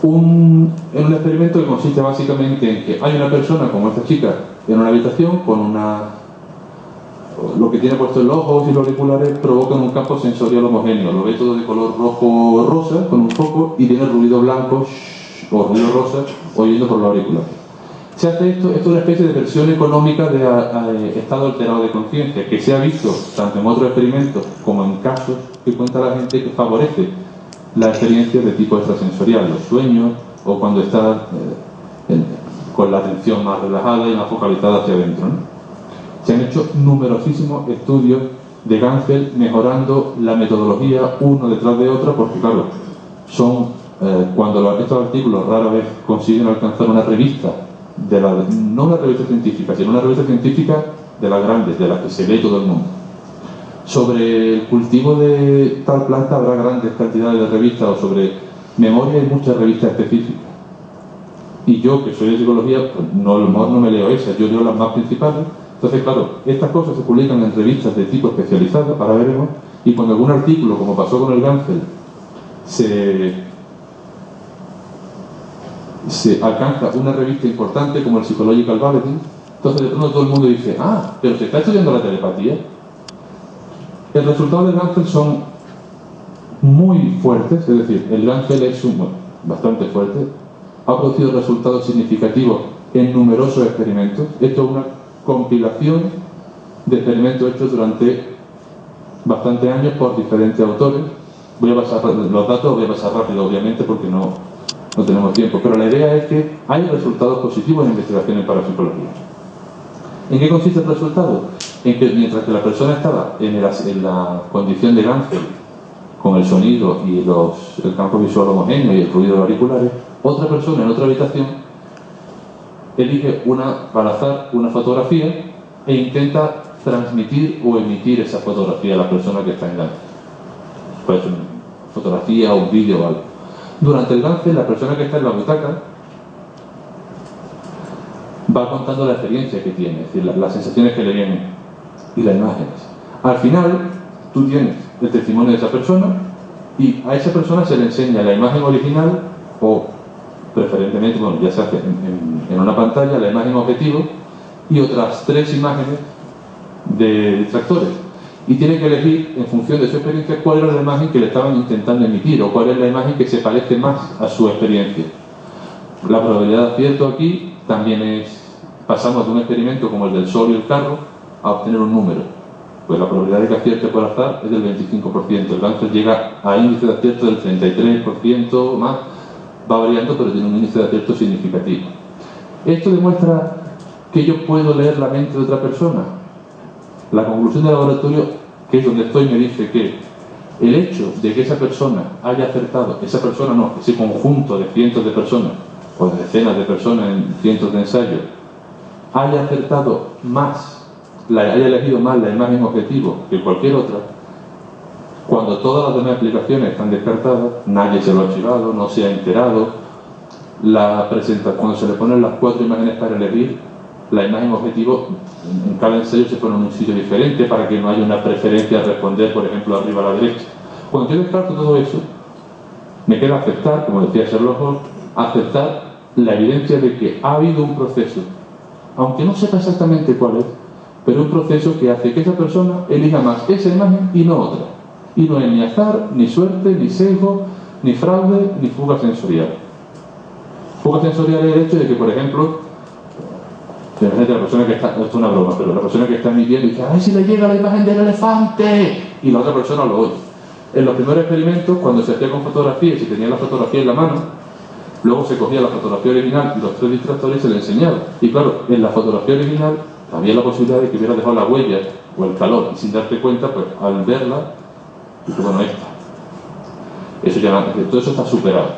un experimento que consiste básicamente en que hay una persona como esta chica en una habitación con lo que tiene puesto en los ojos y los auriculares provocan un campo sensorial homogéneo, lo ve todo de color rojo rosa con un foco y tiene ruido blanco o ruido rosa oyendo por los auriculares. Se hace esto es una especie de versión económica de estado alterado de conciencia que se ha visto tanto en otros experimentos como en casos que cuenta la gente que favorece la experiencia de tipo extrasensorial, los sueños o cuando está con la atención más relajada y más focalizada hacia adentro, ¿no? Se han hecho numerosísimos estudios de Ganfel mejorando la metodología uno detrás de otro porque claro, cuando estos artículos rara vez consiguen alcanzar una revista no una revista científica, sino una revista científica de las grandes, de las que se lee todo el mundo. Sobre el cultivo de tal planta habrá grandes cantidades de revistas, o sobre memoria hay muchas revistas específicas. Y yo, que soy de psicología, pues a lo mejor no me leo esas, yo leo las más principales. Entonces, claro, estas cosas se publican en revistas de tipo especializado, ahora veremos, y cuando algún artículo, como pasó con el Gansel, se alcanza una revista importante como el Psychological Bulletin, entonces de pronto todo el mundo dice, ah, pero se está estudiando la telepatía. El resultado del Gansel son muy fuertes, es decir, el Gansel es bastante fuerte, ha producido resultados significativos en numerosos experimentos. Esto es una compilación de experimentos hechos durante bastantes años por diferentes autores. Voy a pasar los datos, voy a pasar rápido obviamente porque no tenemos tiempo, pero la idea es que hay resultados positivos en investigación en parapsicología. ¿En qué consiste el resultado? En que mientras que la persona estaba en la condición de Gansel, con el sonido y el campo visual homogéneo y el ruido de auriculares, otra persona en otra habitación elige al azar una fotografía e intenta transmitir o emitir esa fotografía a la persona que está en Gansel. Puede ser una fotografía o un vídeo o algo. Durante el Gansel, la persona que está en la butaca va contando la experiencia que tiene, es decir, las sensaciones que le vienen y las imágenes. Al final, tú tienes el testimonio de esa persona y a esa persona se le enseña la imagen original o, preferentemente, ya se hace en una pantalla, la imagen objetivo y otras 3 imágenes de distractores. Y tiene que elegir, en función de su experiencia, cuál era la imagen que le estaban intentando emitir o cuál es la imagen que se parece más a su experiencia. La probabilidad de acierto aquí también pasamos de un experimento como el del sol y el carro a obtener un número. Pues la probabilidad de que acierte por azar es del 25%. El Gansel llega a índice de acierto del 33% más, va variando, pero tiene un índice de acierto significativo. Esto demuestra que yo puedo leer la mente de otra persona. La conclusión del laboratorio, que es donde estoy, me dice que el hecho de que esa persona haya acertado, ese conjunto de cientos de personas, o de decenas de personas en cientos de ensayos, haya acertado más, haya elegido más la imagen objetivo que cualquier otra, cuando todas las demás aplicaciones están descartadas, nadie se lo ha archivado, no se ha enterado, cuando se le ponen las 4 imágenes para elegir, la imagen objetivo en cada ensayo se pone en un sitio diferente para que no haya una preferencia a responder, por ejemplo, arriba a la derecha. Cuando yo descarto todo eso, me queda aceptar, como decía Sherlock Holmes, aceptar la evidencia de que ha habido un proceso, aunque no sepa exactamente cuál es, pero un proceso que hace que esa persona elija más esa imagen y no otra. Y no es ni azar, ni suerte, ni sesgo, ni fraude, ni fuga sensorial. Fuga sensorial es el hecho de que, por ejemplo, la persona que está, esto es una broma, pero la persona que está emitiendo dice, ¡ay, si le llega la imagen del elefante! Y la otra persona lo oye. En los primeros experimentos, cuando se hacía con fotografía y se tenía la fotografía en la mano, luego se cogía la fotografía original y los 3 distractores y se le enseñaba. Y claro, en la fotografía original había la posibilidad de que hubiera dejado la huella o el calor, y sin darte cuenta, pues al verla, dices, bueno, todo eso está superado.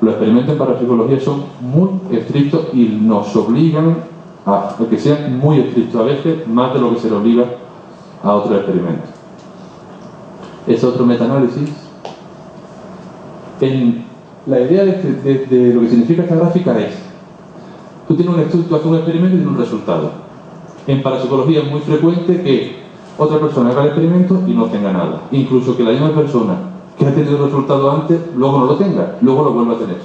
Los experimentos en parapsicología son muy estrictos y nos obligan a que sean muy estrictos, a veces más de lo que se le obliga a otros experimentos. Este otro metaanálisis. La idea de lo que significa esta gráfica es: tú tienes un estudio, tú haces un experimento y tienes un resultado. En parapsicología es muy frecuente que otra persona haga el experimento y no tenga nada. Incluso que la misma persona que ha tenido el resultado antes, luego no lo tenga, luego lo vuelva a tener.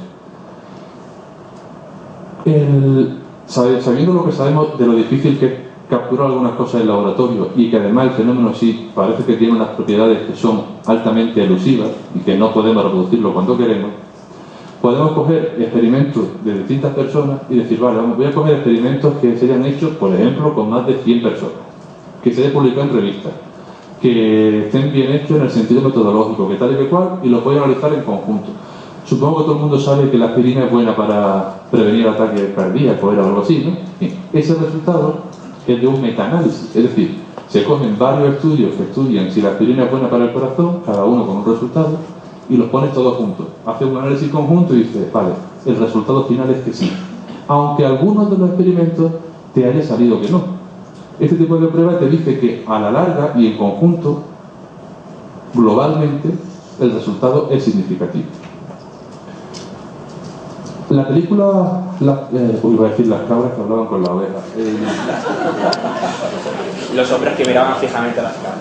Sabiendo lo que sabemos de lo difícil que es capturar algunas cosas en laboratorio y que además el fenómeno sí parece que tiene unas propiedades que son altamente elusivas y que no podemos reproducirlo cuando queremos, podemos coger experimentos de distintas personas y decir, vale, voy a coger experimentos que se hayan hecho, por ejemplo, con más de 100 personas, que se hayan publicado en revistas, que estén bien hechos en el sentido metodológico, que tal y que cual, y los voy a analizar en conjunto. Supongo que todo el mundo sabe que la aspirina es buena para prevenir ataques cardíacos o algo así, ¿no? Ese resultado es de un metaanálisis, es decir, se cogen varios estudios que estudian si la aspirina es buena para el corazón, cada uno con un resultado, y los pones todos juntos. Hace un análisis conjunto y dice, vale, el resultado final es que sí, aunque algunos de los experimentos te haya salido que no. Este tipo de prueba te dice que a la larga y en conjunto, globalmente, el resultado es significativo. La película, iba a decir las cabras que hablaban con la oveja. Los hombres que miraban fijamente a las cabras.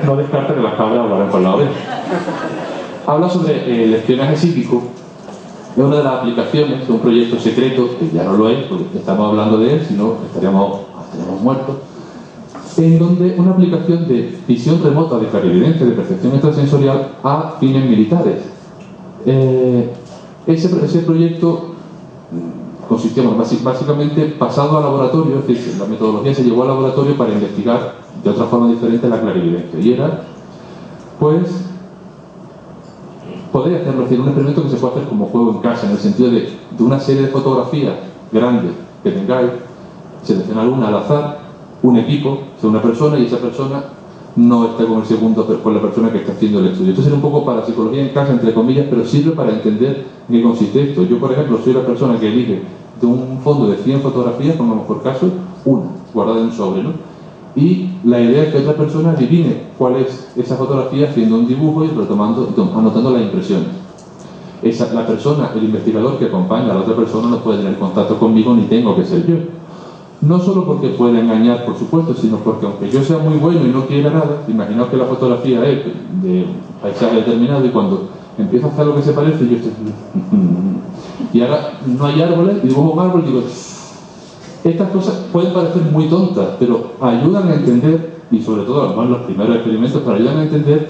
No descarta que las cabras hablaran con la oveja. Habla sobre el espionaje psíquico. Es una de las aplicaciones de un proyecto secreto, que ya no lo es, porque estamos hablando de él, si no estaríamos muertos, en donde una aplicación de visión remota de clarividencia, de percepción extrasensorial a fines militares. Ese proyecto consistía básicamente pasado al laboratorio, es decir, la metodología se llevó al laboratorio para investigar de otra forma diferente la clarividencia, y era, pues, podría hacerlo, es decir, un experimento que se puede hacer como juego en casa, en el sentido de una serie de fotografías grandes que tengáis, seleccionar una al azar, un equipo, sea una persona, y esa persona no está con el segundo, con la persona que está haciendo el estudio. Esto sería un poco para psicología en casa, entre comillas, pero sirve para entender en qué consiste esto. Yo, por ejemplo, soy la persona que elige de un fondo de 100 fotografías, pongamos por caso, una, guardada en un sobre, ¿no? Y la idea es que otra persona adivine cuál es esa fotografía haciendo un dibujo y anotando las impresiones. La persona, el investigador que acompaña a la otra persona, no puede tener contacto conmigo ni tengo que ser yo. No solo porque puede engañar, por supuesto, sino porque aunque yo sea muy bueno y no quiera nada, imaginaos que la fotografía es de un paisaje determinado y cuando empiezo a hacer lo que se parece, yo estoy... y ahora no hay árboles y dibujo un árbol y digo... Estas cosas pueden parecer muy tontas, pero ayudan a entender, y sobre todo a lo mejor los primeros experimentos, pero ayudan a entender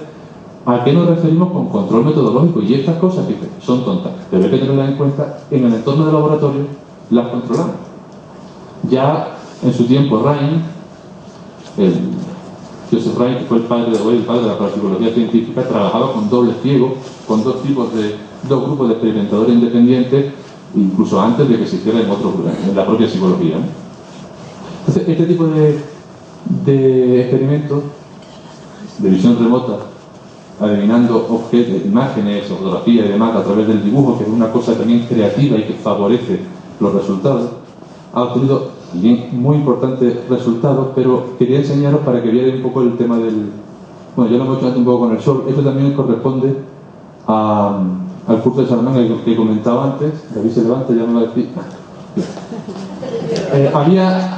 a qué nos referimos con control metodológico. Y estas cosas que son tontas, pero hay que tenerlas en cuenta, en el entorno del laboratorio las controlamos. Ya en su tiempo Joseph Ryan, que fue el padre de la parapsicología científica, trabajaba con dobles ciegos, con dos grupos de experimentadores independientes, incluso antes de que se hiciera en la propia psicología, ¿no? Entonces, este tipo de experimentos de visión remota, adivinando objetos, imágenes, fotografías y demás a través del dibujo, que es una cosa también creativa y que favorece los resultados, ha obtenido también muy importantes resultados, pero quería enseñaros para que vierais un poco el tema del... Bueno, yo lo hemos hecho antes un poco con el sol. Esto también corresponde al curso de Salamanca que comentaba antes. David se levanta, ya me va a decir... había...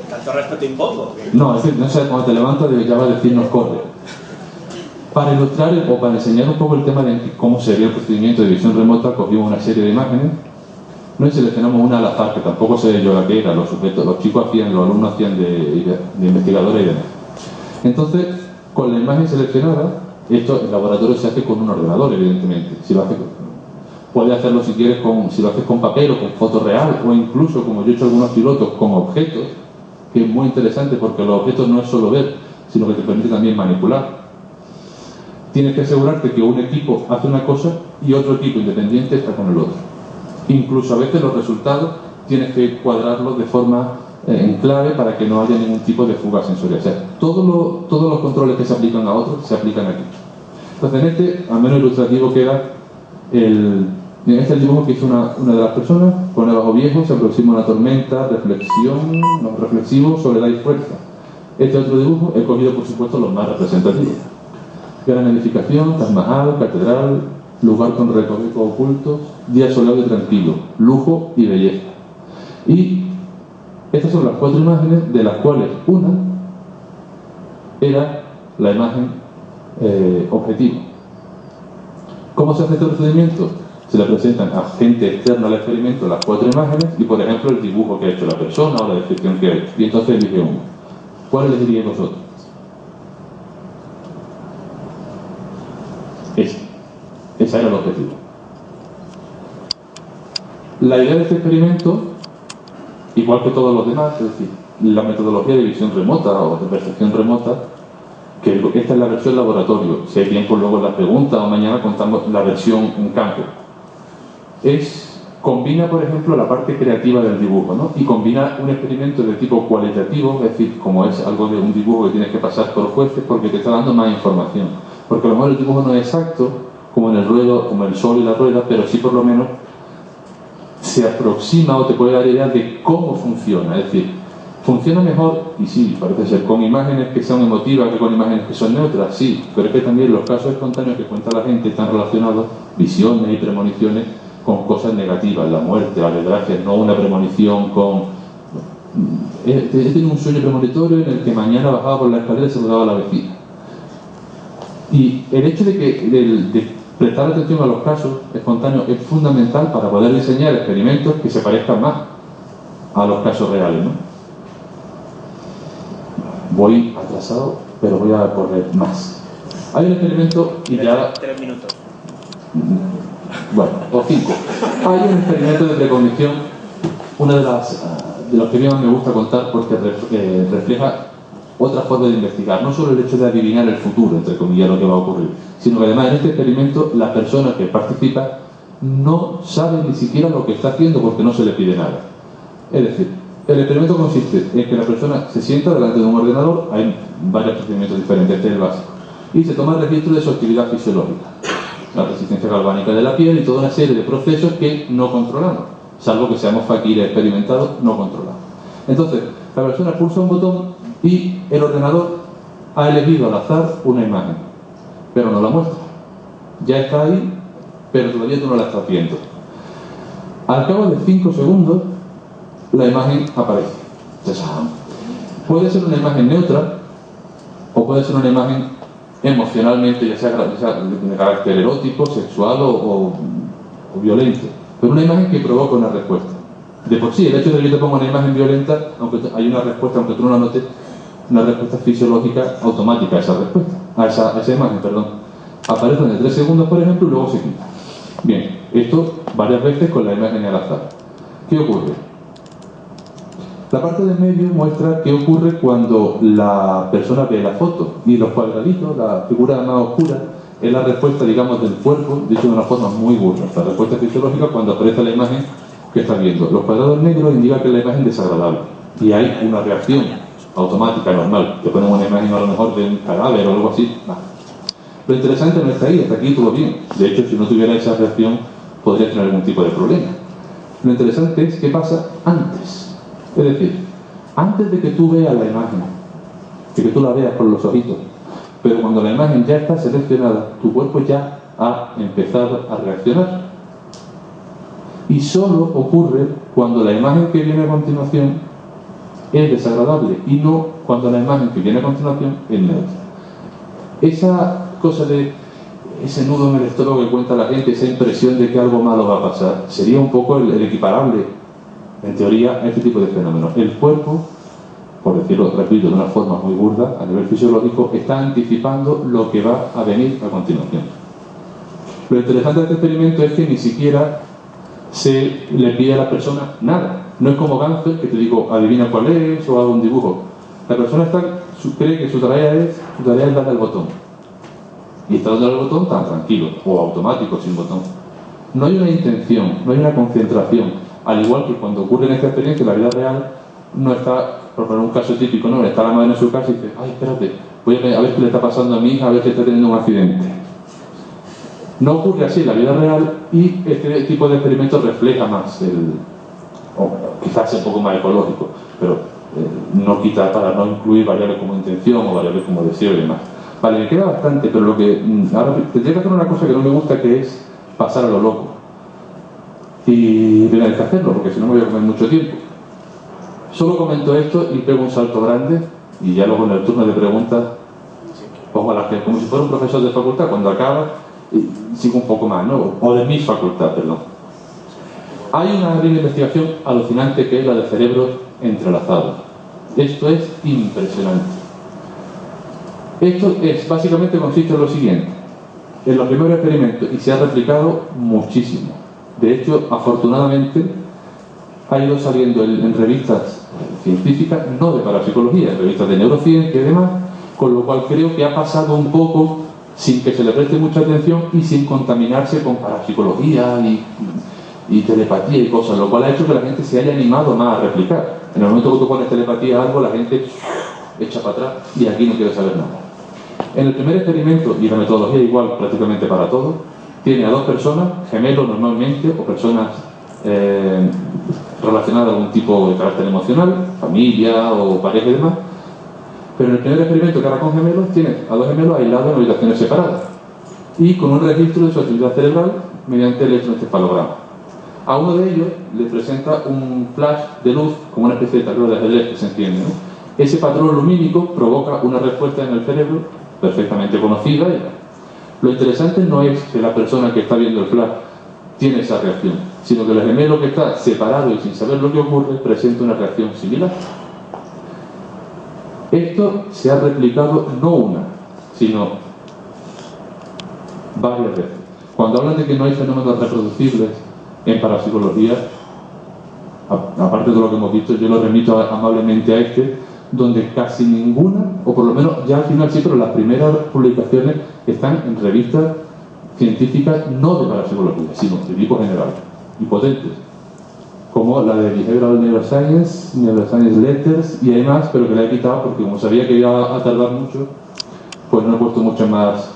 ¿Tanto resto te impongo? No, es decir, no sé, cuando te levantas ya va a decirnos corre. Para ilustrar o para enseñar un poco el tema de cómo sería el procedimiento de visión remota, cogimos una serie de imágenes, no seleccionamos una al azar, que tampoco sé yo la que era, los sujetos, los chicos hacían, los alumnos hacían de investigadores y demás. Entonces, con la imagen seleccionada, esto el laboratorio se hace con un ordenador, evidentemente. Si lo hace puedes hacerlo si quieres si lo haces con papel o con foto real, o incluso, como yo he hecho algunos pilotos, con objetos, que es muy interesante porque los objetos no es solo ver, sino que te permite también manipular. Tienes que asegurarte que un equipo hace una cosa y otro equipo independiente está con el otro. Incluso a veces los resultados tienes que cuadrarlos de forma en clave para que no haya ningún tipo de fuga sensorial. O sea, todos los controles que se aplican a otros se aplican aquí. Entonces, en este, al menos ilustrativo, queda el dibujo que hizo una de las personas. Pone abajo viejo, se aproxima una tormenta, reflexivo, soledad y fuerza. Este otro dibujo he cogido, por supuesto, los más representativos. Gran edificación, Taj Mahal, catedral, lugar con recovecos ocultos, día soleado y tranquilo, lujo y belleza. Y estas son las 4 imágenes, de las cuales una era la imagen objetiva. ¿Cómo se hace este procedimiento? Se le presentan a gente externa al experimento las 4 imágenes y, por ejemplo, el dibujo que ha hecho la persona o la descripción que ha hecho. Y entonces elige uno. ¿Cuál elegiríais vosotros? Ese era el objetivo. La idea de este experimento, igual que todos los demás, es decir, la metodología de visión remota o de percepción remota, que esta es la versión laboratorio, si hay tiempo luego en las preguntas o mañana contamos la versión en campo, combina, por ejemplo, la parte creativa del dibujo, ¿no? Y combina un experimento de tipo cualitativo, es decir, como es algo de un dibujo que tienes que pasar por jueces porque te está dando más información, porque a lo mejor el dibujo no es exacto como en el ruedo, como el sol y la rueda, pero sí por lo menos se aproxima o te puede dar idea de cómo funciona. Es decir, ¿Funciona mejor? Y sí, parece ser, con imágenes que sean emotivas que con imágenes que son neutras, sí, pero es que también los casos espontáneos que cuenta la gente están relacionados, visiones y premoniciones, con cosas negativas, la muerte, la desgracia, no una premonición con... He tenido un sueño premonitorio en el que mañana bajaba por la escalera y saludaba a la vecina. Y el hecho de prestar atención a los casos espontáneos es fundamental para poder diseñar experimentos que se parezcan más a los casos reales, ¿no? Voy atrasado, pero voy a correr más. Hay un experimento ideal... 3 minutos. Bueno, o 5. Hay un experimento de precognición, una de los que más me gusta contar porque refleja otra forma de investigar, no solo el hecho de adivinar el futuro, entre comillas, lo que va a ocurrir, sino que además en este experimento la persona que participa no sabe ni siquiera lo que está haciendo porque no se le pide nada. Es decir, el experimento consiste en que la persona se sienta delante de un ordenador, hay varios procedimientos diferentes, este es el básico, y se toma el registro de su actividad fisiológica, la resistencia galvánica de la piel y toda una serie de procesos que no controlamos, salvo que seamos faquires experimentados, no controlamos. Entonces, la persona pulsa un botón y el ordenador ha elegido al azar una imagen, pero no la muestra. Ya está ahí, pero todavía tú no la estás viendo. Al cabo de 5 segundos, la imagen aparece. Puede ser una imagen neutra o puede ser una imagen emocionalmente, ya sea de carácter erótico, sexual o violento, pero una imagen que provoca una respuesta. De por sí, el hecho de que yo te ponga una imagen violenta, aunque hay una respuesta, aunque tú no la notes, una respuesta fisiológica automática a esa respuesta, a esa imagen, perdón. Aparece en 3 segundos, por ejemplo, y luego se quita. Bien, esto varias veces con la imagen al azar. ¿Qué ocurre? La parte del medio muestra qué ocurre cuando la persona ve la foto y los cuadraditos, la figura más oscura, es la respuesta, digamos, del cuerpo, dicho de una forma muy burda. La respuesta fisiológica cuando aparece la imagen que estás viendo. Los cuadrados negros indican que es la imagen desagradable y hay una reacción automática, normal. Te ponen una imagen a lo mejor de un cadáver o algo así. Nah. Lo interesante no está ahí, hasta aquí todo bien. De hecho, si no tuviera esa reacción, podría tener algún tipo de problema. Lo interesante es qué pasa antes. Es decir, antes de que tú veas la imagen, de que tú la veas con los ojitos, pero cuando la imagen ya está seleccionada, tu cuerpo ya ha empezado a reaccionar. Y solo ocurre cuando la imagen que viene a continuación es desagradable y no cuando la imagen que viene a continuación es neutra. Esa cosa de ese nudo en el estómago que cuenta la gente, esa impresión de que algo malo va a pasar, sería un poco el equiparable, en teoría, a este tipo de fenómenos. El cuerpo, por decirlo, repito, de una forma muy burda, a nivel fisiológico, está anticipando lo que va a venir a continuación. Lo interesante de este experimento es que ni siquiera se le pide a la persona nada. No es como Ganser, que te digo, adivina cuál es o hago un dibujo. La persona cree que su tarea es darle al botón. Y está dando al botón tan tranquilo, o automático, sin botón. No hay una intención, no hay una concentración. Al igual que cuando ocurre en esta experiencia, en la vida real, no está, por poner un caso típico, no, está la madre en su casa y dice, ay, espérate, voy a ver qué le está pasando a mi hija, a ver si está teniendo un accidente. No ocurre así en la vida real y este tipo de experimentos refleja más quizás sea un poco más ecológico, pero no quita para no incluir variables como intención o variables como deseo y demás. Vale, me queda bastante, pero lo que ahora tendría que hacer una cosa que no me gusta, que es pasar a lo loco. Y tener que hacerlo, porque si no me voy a comer mucho tiempo. Solo comento esto y pego un salto grande y ya luego en el turno de preguntas pongo a la gente, como si fuera un profesor de facultad, cuando acaba sigo un poco más, ¿no? O de mi facultad, perdón. Hay una línea de investigación alucinante que es la de cerebros entrelazados. Esto es impresionante. Esto básicamente consiste en lo siguiente. En los primeros experimentos, y se ha replicado muchísimo. De hecho, afortunadamente, ha ido saliendo en revistas científicas, no de parapsicología, en revistas de neurociencia y demás, con lo cual creo que ha pasado un poco sin que se le preste mucha atención y sin contaminarse con parapsicología y telepatía y cosas, lo cual ha hecho que la gente se haya animado más a replicar. En el momento que tú pones telepatía a algo, la gente echa para atrás y aquí no quiere saber nada. En el primer experimento, y la metodología igual prácticamente para todo, tiene a 2 personas, gemelos normalmente, o personas relacionada a algún tipo de carácter emocional, familia o pareja y demás. Pero en el primer experimento que hará con gemelos, tienes a dos gemelos aislados en habitaciones separadas y con un registro de su actividad cerebral mediante el electroencefalograma. A uno de ellos le presenta un flash de luz, como una especie de tablero de ajedrez que se entiende, ¿no? Ese patrón lumínico provoca una respuesta en el cerebro perfectamente conocida. Lo interesante no es que la persona que está viendo el flash tiene esa reacción, sino que el gemelo que está separado y sin saber lo que ocurre presenta una reacción similar. Esto se ha replicado no una, sino varias veces. Cuando hablan de que no hay fenómenos reproducibles en parapsicología, aparte de lo que hemos visto, yo lo remito amablemente a este, donde casi ninguna, o por lo menos ya al final sí, pero las primeras publicaciones están en revistas científicas no de parapsicología, sino de tipo general y potentes, como la de Behavioral Neuroscience, Neuroscience Letters y hay más, pero que la he quitado porque como sabía que iba a tardar mucho, pues no he puesto muchas más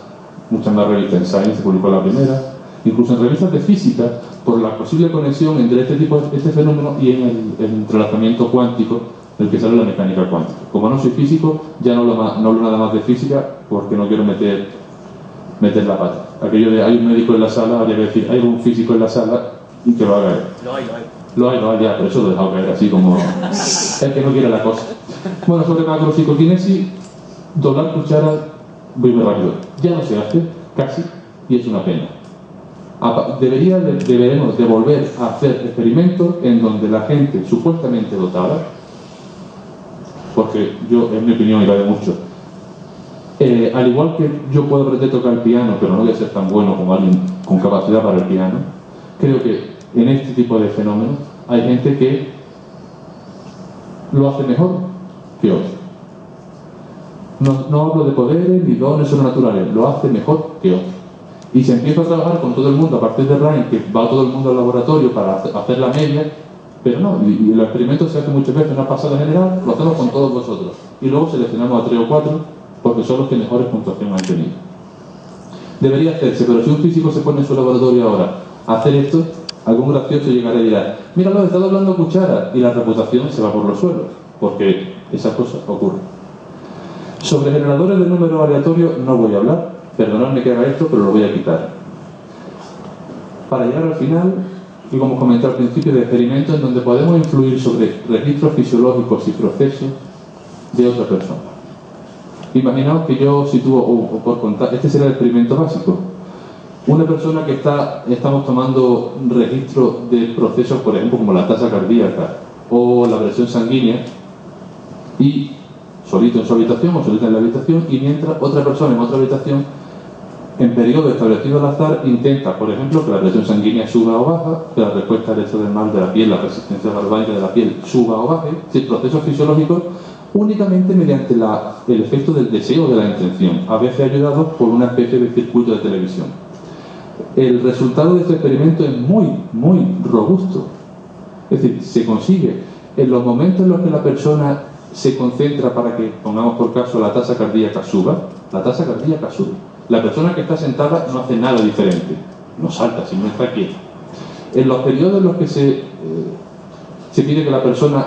revistas. En Science se publicó la primera, incluso en revistas de física, por la posible conexión entre este fenómeno y en el entrelazamiento cuántico del que sale la mecánica cuántica. Como no soy físico, ya no hablo nada más de física porque no quiero meter la pata. Aquello de hay un médico en la sala, habría que decir hay un físico en la sala y que lo haga él. Lo hay, ya, pero eso lo he dejado caer así como el que no quiere la cosa. Bueno, sobre macropsicoquinesis, doblar cuchara, voy muy rápido. Ya no se hace, casi, y es una pena. Deberemos de volver a hacer experimentos en donde la gente supuestamente dotada, porque yo, en mi opinión, y vale mucho, al igual que yo puedo aprender a tocar el piano, pero no voy a ser tan bueno como alguien con capacidad para el piano, creo que en este tipo de fenómenos hay gente que lo hace mejor que otros. No hablo de poderes ni dones sobrenaturales, lo hace mejor que otros. Y se empieza a trabajar con todo el mundo a partir de Ryan, que va todo el mundo al laboratorio para hacer la media, pero no, y los experimentos se hacen muchas veces, una pasada general, lo hacemos con todos vosotros. Y luego seleccionamos a 3 o 4 porque son los que mejores puntuación han tenido. Debería hacerse, pero si un físico se pone en su laboratorio ahora a hacer esto, algún gracioso llegará y dirá, míralo, está doblando cuchara, y la reputación se va por los suelos, porque esas cosas ocurren. Sobre generadores de números aleatorios no voy a hablar, perdonadme que haga esto, pero lo voy a quitar. Para llegar al final, y como comenté al principio, de experimentos en donde podemos influir sobre registros fisiológicos y procesos de otra persona. Imaginaos que yo sitúo, o por contar, este será el experimento básico. Una persona que estamos tomando registro de procesos, por ejemplo, como la tasa cardíaca o la presión sanguínea, y solito en su habitación o solita en la habitación, y mientras otra persona en otra habitación, en periodo establecido al azar, intenta, por ejemplo, que la presión sanguínea suba o baja, que la respuesta al estado mal de la piel, la resistencia galvánica de la piel suba o baje, si procesos fisiológicos, únicamente mediante el efecto del deseo o de la intención, a veces ayudados por una especie de circuito de televisión. El resultado de este experimento es muy, muy robusto. Es decir, se consigue en los momentos en los que la persona se concentra para que, pongamos por caso, la tasa cardíaca suba, la tasa cardíaca sube. La persona que está sentada no hace nada diferente, no salta, sino está quieta. En los periodos en los que se pide que la persona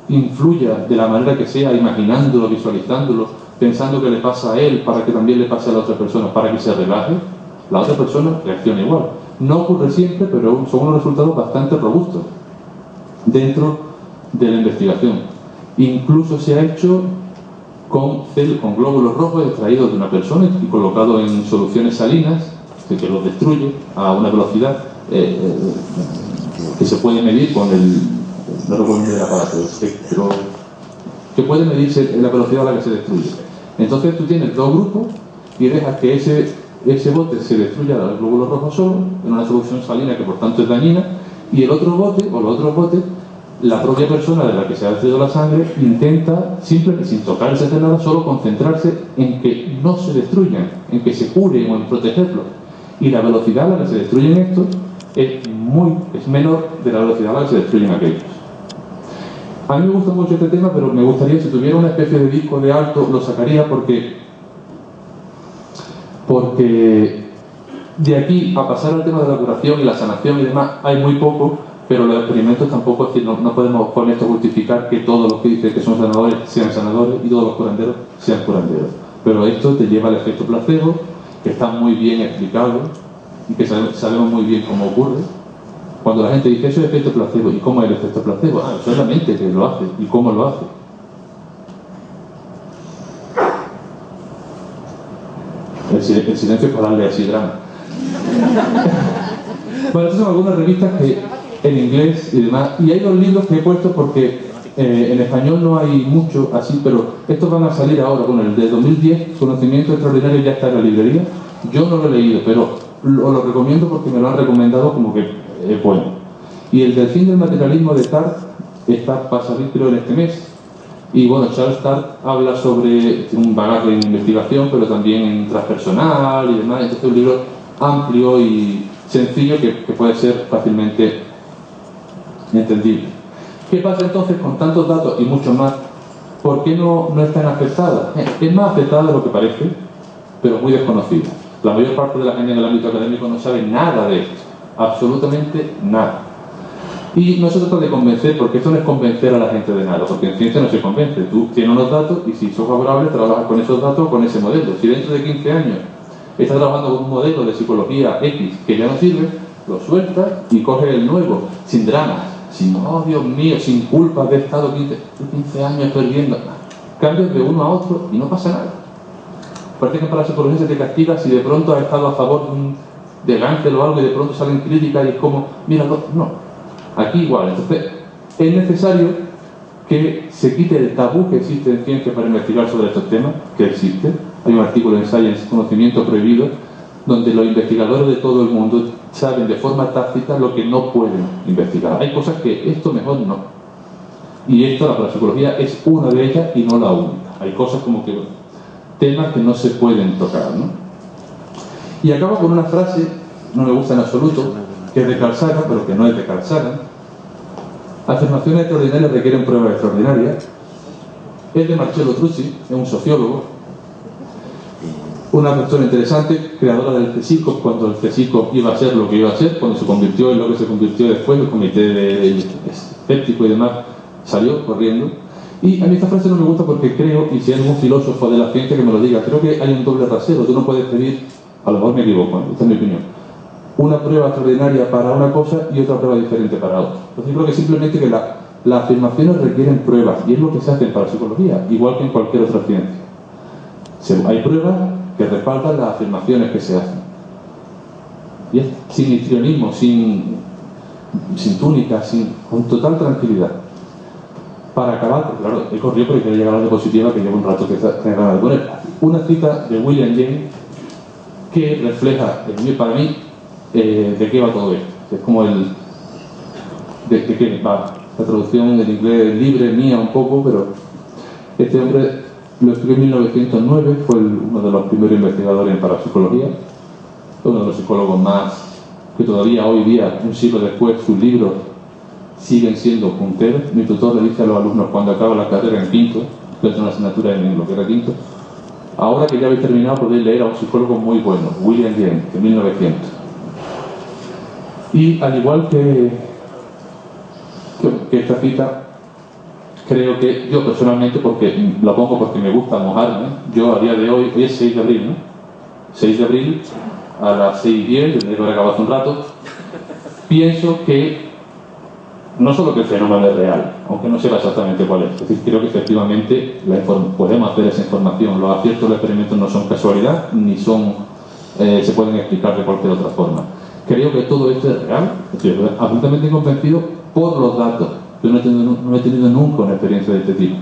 influya de la manera que sea, imaginándolo, visualizándolo, pensando que le pasa a él para que también le pase a la otra persona, para que se relaje, la otra persona reacciona igual. No ocurre siempre, pero son unos resultados bastante robustos dentro de la investigación. Incluso se ha hecho con glóbulos rojos extraídos de una persona y colocados en soluciones salinas, que los destruye a una velocidad que se puede medir con no recuerdo el aparato, pero que puede medirse la velocidad a la que se destruye. Entonces tú tienes dos grupos y dejas que ese bote se destruya a los glóbulos rojos solo, en una solución salina que por tanto es dañina, y el otro bote, o los otros botes, la propia persona de la que se ha destruido la sangre intenta, simplemente sin tocarse de nada, solo concentrarse en que no se destruyan, en que se curen o en protegerlos. Y la velocidad a la que se destruyen estos es menor de la velocidad a la que se destruyen aquellos. A mí me gusta mucho este tema, pero me gustaría, si tuviera una especie de disco de alto, lo sacaría porque de aquí a pasar al tema de la curación y la sanación y demás hay muy poco, pero los experimentos tampoco, es decir, no podemos con esto justificar que todos los que dicen que son sanadores sean sanadores y todos los curanderos sean curanderos. Pero esto te lleva al efecto placebo, que está muy bien explicado y que sabemos muy bien cómo ocurre. Cuando la gente dice eso es efecto placebo, ¿y cómo es el efecto placebo? Eso es la mente que lo hace, ¿y cómo lo hace? El silencio para darle así drama. Bueno, estas son algunas revistas que en inglés y demás, y hay 2 libros que he puesto porque en español no hay mucho así, pero estos van a salir ahora. Bueno, el de 2010, Conocimiento Extraordinario, ya está en la librería. Yo no lo he leído, pero lo recomiendo porque me lo han recomendado como que es bueno. Y el del fin del materialismo de Tarth está para salir creo en este mes. Y bueno, Charles Tarth habla sobre un bagaje en investigación, pero también en transpersonal y demás. Entonces es un libro amplio y sencillo que puede ser fácilmente entendible. ¿Qué pasa entonces con tantos datos y muchos más? ¿Por qué no están afectadas? Es más afectada de lo que parece, pero muy desconocida. La mayor parte de la gente en el ámbito académico no sabe nada de esto, absolutamente nada. Y no se trata de convencer, porque esto no es convencer a la gente de nada, porque en ciencia no se convence. Tú tienes unos datos y si son favorables, trabajas con esos datos, con ese modelo. Si dentro de 15 años estás trabajando con un modelo de psicología X que ya no sirve, lo sueltas y coges el nuevo, sin dramas, sin, oh Dios mío, sin culpas de estado 15 años perdiendo. Cambias de uno a otro y no pasa nada. Parece que para la psicología se te castiga si de pronto has estado a favor de Gansel o algo y de pronto salen críticas y es como, mira, no. Aquí igual. Entonces, es necesario que se quite el tabú que existe en ciencia para investigar sobre estos temas, que existe. Hay un artículo en Science, Conocimiento Prohibido, donde los investigadores de todo el mundo saben de forma tácita lo que no pueden investigar. Hay cosas que esto mejor no. Y esto, la parapsicología, es una de ellas y no la única. Hay cosas como que temas que no se pueden tocar, ¿no? Y acabo con una frase, no me gusta en absoluto, que es de Carl Sagan, pero que no es de Carl Sagan. Afirmaciones extraordinarias requieren pruebas extraordinarias. Es de Marcello Truzzi, es un sociólogo, una persona interesante, creadora del CSICO, cuando el CSICO iba a ser lo que iba a ser, cuando se convirtió en lo que se convirtió después, el comité de escéptico y demás, salió corriendo. Y a mí esta frase no me gusta porque creo, y si hay algún filósofo de la ciencia que me lo diga, creo que hay un doble rasero. Tú no puedes pedir, a lo mejor me equivoco, esta es mi opinión, una prueba extraordinaria para una cosa y otra prueba diferente para otra. Entonces yo creo que simplemente que las afirmaciones requieren pruebas, y es lo que se hace para la psicología, igual que en cualquier otra ciencia. Hay pruebas que respaldan las afirmaciones que se hacen. Y es sin histrionismo, sin túnica, con total tranquilidad. Para acabar, porque claro, he corrido porque quiero llegar a la diapositiva que llevo un rato que tengo ganas de poner. Una cita de William James que refleja, para mí, de qué va todo esto. Es como de qué va. La traducción del inglés libre, mía un poco, pero este hombre lo escribió en 1909, fue uno de los primeros investigadores en parapsicología, uno de los psicólogos más, que todavía hoy día, un siglo después, sus libros siguen siendo punteros. Mi tutor le dice a los alumnos cuando acaba la carrera en quinto, que es una asignatura en lo que era quinto, ahora que ya habéis terminado podéis leer a un psicólogo muy bueno, William James, de 1900. Y al igual que esta cita, creo que yo personalmente, porque la pongo porque me gusta mojarme, yo a día de hoy es 6 de abril, ¿no? 6 de abril a las 6:10, tendré que haber acabado hace un rato, pienso que no solo que el fenómeno es real, aunque no sepa exactamente cuál es, decir, creo que efectivamente podemos hacer esa información. Los aciertos de los experimentos no son casualidad, ni se pueden explicar de cualquier otra forma. Creo que todo esto es real, estoy absolutamente convencido por los datos. Yo no he tenido nunca una experiencia de este tipo.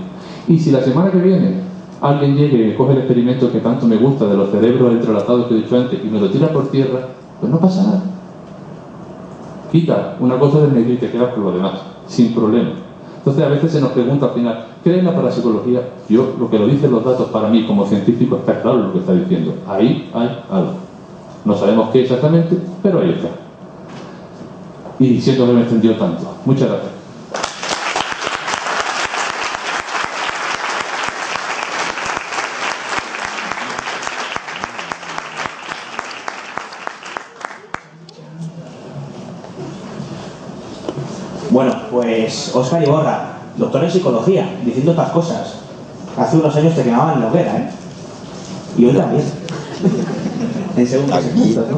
Y si la semana que viene alguien llegue y coge el experimento que tanto me gusta de los cerebros entrelazados que he dicho antes y me lo tira por tierra, pues no pasa nada. Quita una cosa del medio y te quedas con lo demás, sin problema. Entonces a veces se nos pregunta al final, ¿qué es la parapsicología? Yo, lo que lo dicen los datos para mí como científico está claro lo que está diciendo. Ahí hay algo. No sabemos qué exactamente, pero ahí está. Y siento que me he extendido tanto. Muchas gracias. Bueno, pues Óscar Iborra, doctor en psicología, diciendo estas cosas. Hace unos años te quemaban en la hoguera, ¿eh? Y hoy también. En segundos. ¿No?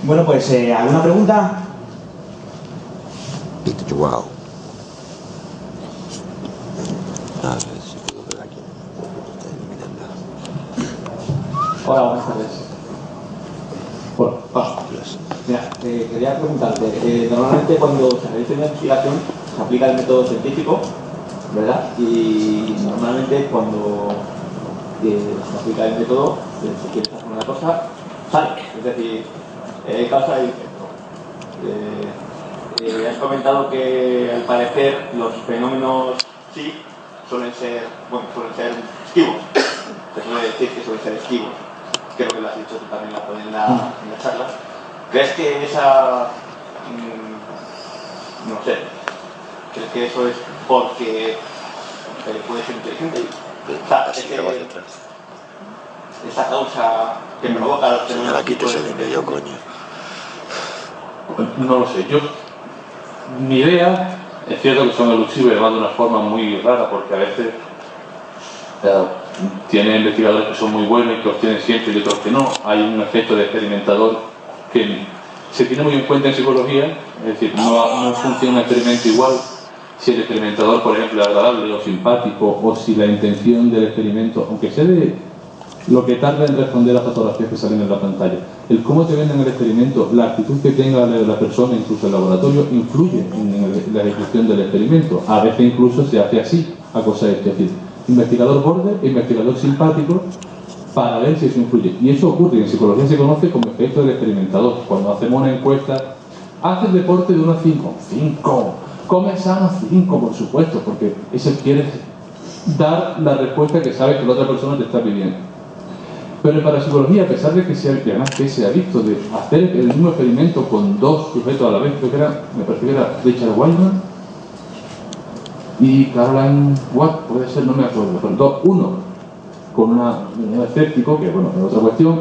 Bueno, pues, ¿alguna pregunta? Wow. A ver si puedo ver aquí. Está eliminando. Hola, buenas tardes. Hola. Mira, quería preguntarte, normalmente cuando se realiza una investigación se aplica el método científico, ¿verdad? Y normalmente cuando se aplica el método, si quieres hacer una cosa, sale. Es decir, causa y efecto. Has comentado que al parecer los fenómenos sí suelen ser esquivos. Se suele decir que suelen ser esquivos. Creo que lo has dicho tú también en la charla. ¿Crees que esa... no sé, crees que eso es porque puede ser inteligente? Esa causa que provoca los fenómenos... Aquí te sale medio coño. No lo sé, mi idea es cierto que son elusivos y van de una forma muy rara, porque a veces tiene investigadores que son muy buenos y que los tienen siempre y otros que no. Hay un efecto de experimentador que se tiene muy en cuenta en psicología, es decir, no funciona un experimento igual si el experimentador, por ejemplo, es agradable o simpático, o si la intención del experimento, aunque sea de lo que tarda en responder a fotografías que salen en la pantalla, el cómo te ven en el experimento, la actitud que tenga la persona, incluso el laboratorio, influye en la ejecución del experimento. A veces incluso se hace así, a cosa de decir, investigador borde, investigador simpático, para ver si eso influye. Y eso ocurre, en psicología se conoce como efecto del experimentador. Cuando hacemos una encuesta, ¿haces deporte de 1 a 5? 5. ¿Comes sano? 5, por supuesto, porque eso quiere dar la respuesta que sabes que la otra persona te está pidiendo. Pero para psicología, a pesar de que se ha visto de hacer el mismo experimento con 2 sujetos a la vez, creo que me parece que era Richard Weinman y Caroline Watt, puede ser, no me acuerdo, pero uno con un escéptico, que bueno, es otra cuestión,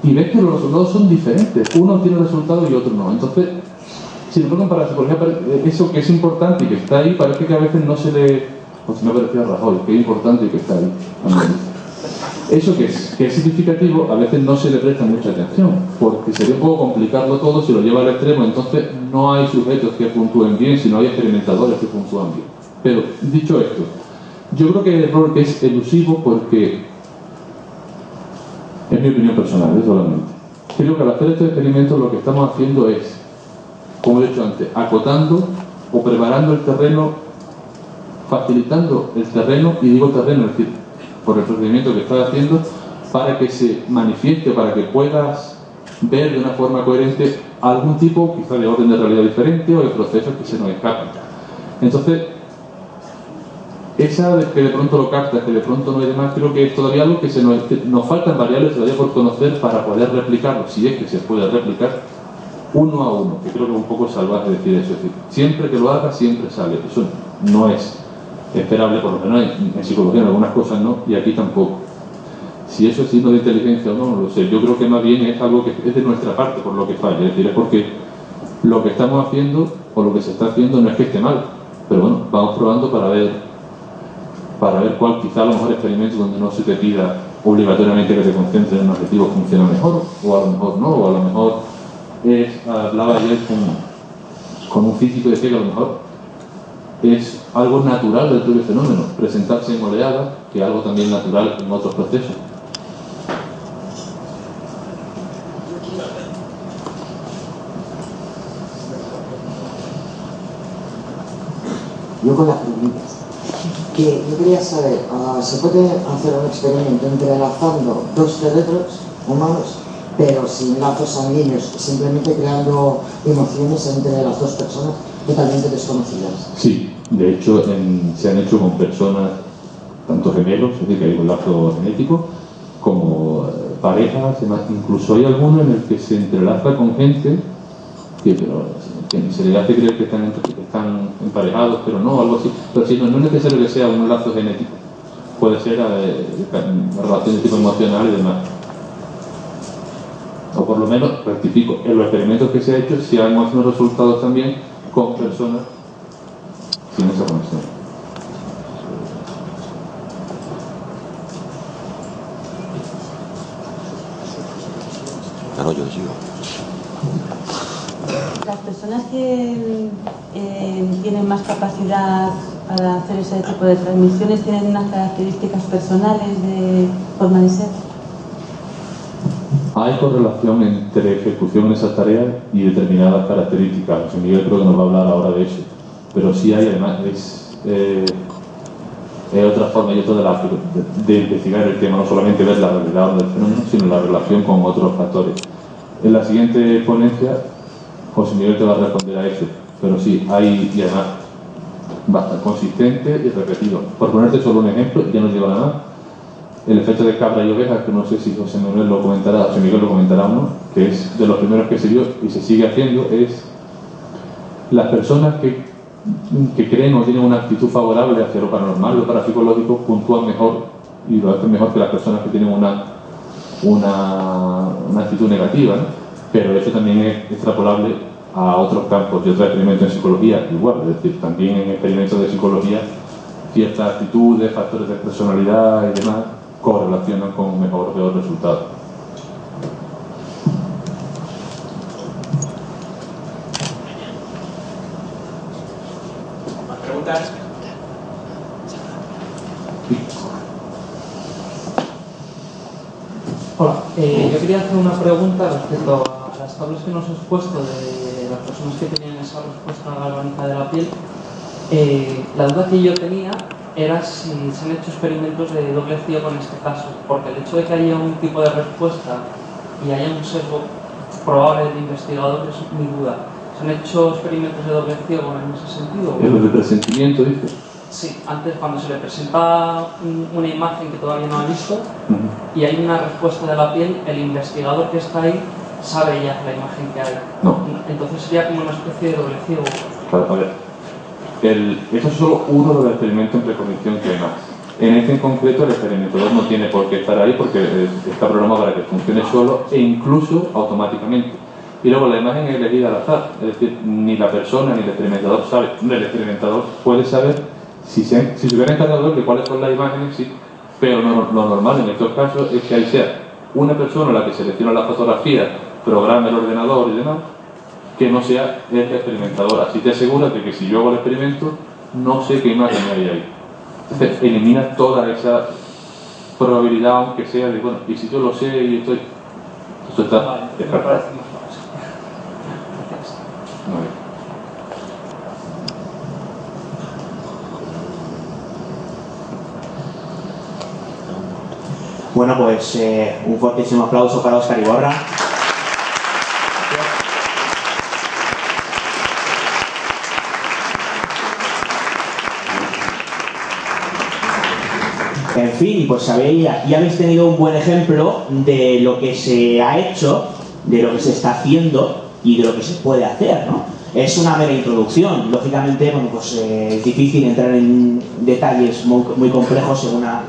y ves que los resultados son diferentes, uno tiene resultados y otro no. Entonces, si nos tocan para la psicología, eso que es importante y que está ahí, parece que a veces no se le... Pues si me parecía a Rajoy, que es importante y que está ahí. Eso que es significativo, a veces no se le presta mucha atención, porque sería un poco complicarlo todo si lo lleva al extremo. Entonces no hay sujetos que puntúen bien, sino hay experimentadores que puntúan bien. Pero, dicho esto, yo creo que el error que es elusivo porque, es mi opinión personal, solamente. Creo que al hacer estos experimentos lo que estamos haciendo es, como he dicho antes, acotando o preparando el terreno, facilitando el terreno, y digo terreno, es decir, por el procedimiento que estás haciendo, para que se manifieste, para que puedas ver de una forma coherente algún tipo, quizá de orden de realidad diferente o de procesos que se nos escapan. Entonces, esa de que de pronto lo captas, que de pronto no hay demás, creo que es todavía algo que nos faltan variables todavía por conocer para poder replicarlo, si es que se puede replicar, uno a uno, que creo que es un poco salvaje decir eso. Es decir, siempre que lo haga, siempre sale. Eso no es esperable, por lo menos en psicología, en algunas cosas no, y aquí tampoco. Si eso es signo de inteligencia o no, no lo sé. Yo creo que más bien es algo que es de nuestra parte por lo que falla. Es decir, es porque lo que estamos haciendo o lo que se está haciendo no es que esté mal, pero bueno, vamos probando para ver cuál, quizá a lo mejor experimentos donde no se te pida obligatoriamente que te concentres en un objetivo funciona mejor, o a lo mejor no, o a lo mejor hablaba ayer con un físico y decía que a lo mejor es algo natural del propio fenómeno, presentarse en oleadas, que es algo también natural en otros procesos. Yo con las preguntas. Que yo quería saber, ¿se puede hacer un experimento entrelazando 2 cerebros humanos, pero sin lazos sanguíneos, simplemente creando emociones entre las 2 personas totalmente desconocidas? Sí, de hecho se han hecho con personas, tanto gemelos, es decir, que hay un lazo genético, como parejas, incluso hay algunos en el que se entrelaza con gente que se le hace creer que están emparejados, pero no, algo así. Pero si no es necesario que sea un lazo genético, puede ser una relación de tipo emocional y demás. O por lo menos, rectifico, en los experimentos que se ha hecho, si hemos unos resultados también con personas sin esa conexión. Claro, yo sigo. Las personas que tienen más capacidad para hacer ese tipo de transmisiones tienen unas características personales de forma de ser. Hay correlación entre ejecución en esas tareas y determinadas características. José Miguel creo que nos va a hablar ahora de eso. Pero sí hay, además, es otra forma y otra de investigar el tema, no solamente ver la realidad del fenómeno, sino la relación con otros factores. En la siguiente ponencia, José Miguel te va a responder a eso. Pero sí, hay, y además, bastante consistente y repetido. Por ponerte solo un ejemplo, ya no llevo nada más. El efecto de cabra y oveja, que no sé si José Miguel lo comentará o no, que es de los primeros que se dio y se sigue haciendo, es las personas que creen o tienen una actitud favorable hacia lo paranormal, lo parapsicológico, puntúan mejor y lo hacen mejor que las personas que tienen una actitud negativa, ¿no? Pero eso también es extrapolable a otros campos y otros experimentos en psicología igual, es decir, también en experimentos de psicología ciertas actitudes, factores de personalidad y demás correlacionan con un mejor o peor resultado. ¿Más preguntas? Hola, yo quería hacer una pregunta respecto a las tablas que nos has puesto de las personas que tenían esa respuesta galvánica de la piel. La duda que yo tenía era si se han hecho experimentos de doble ciego en este caso, porque el hecho de que haya un tipo de respuesta y haya un sesgo probable del investigador es mi duda. ¿Se han hecho experimentos de doble ciego en ese sentido? ¿El de presentimiento, dices? Sí, antes cuando se le presenta una imagen que todavía no ha visto y hay una respuesta de la piel, el investigador que está ahí sabe ya la imagen que hay. No. Entonces sería como una especie de doble ciego. Claro, a ver. Eso es solo uno de los experimentos en precognición que hay más. En este en concreto, el experimentador no tiene por qué estar ahí porque está programado para que funcione solo e incluso automáticamente. Y luego la imagen es elegida al azar, es decir, ni la persona ni el experimentador sabe. El experimentador puede saber si se hubiera encargado de cuáles son las imágenes, sí, pero lo normal en estos casos es que ahí sea una persona la que selecciona la fotografía, programa el ordenador y demás, que no sea el experimentador. Así te aseguras de que si yo hago el experimento, no sé qué imagen hay ahí. Entonces, elimina toda esa probabilidad, aunque sea de, bueno, y si yo lo sé y estoy... Eso está Vale, me descartado. parece más fácil. Gracias. Muy bien. Bueno, pues un fortísimo aplauso para Óscar Iborra. En fin, pues sabéis, aquí habéis tenido un buen ejemplo de lo que se ha hecho, de lo que se está haciendo y de lo que se puede hacer, ¿no? Es una mera introducción. Lógicamente, bueno, pues es difícil entrar en detalles muy complejos en una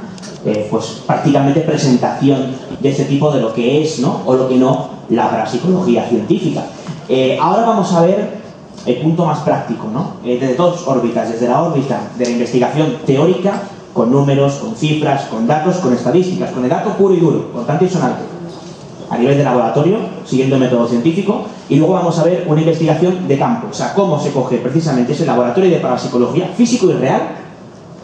pues prácticamente presentación de este tipo de lo que es, ¿no? O lo que no, la parapsicología científica. Ahora vamos a ver el punto más práctico, ¿no? Desde dos órbitas, desde la órbita de la investigación teórica, con números, con cifras, con datos, con estadísticas, con el dato puro y duro, constante y sonante, a nivel de laboratorio, siguiendo el método científico, y luego vamos a ver una investigación de campo, o sea, cómo se coge precisamente ese laboratorio de parapsicología físico y real,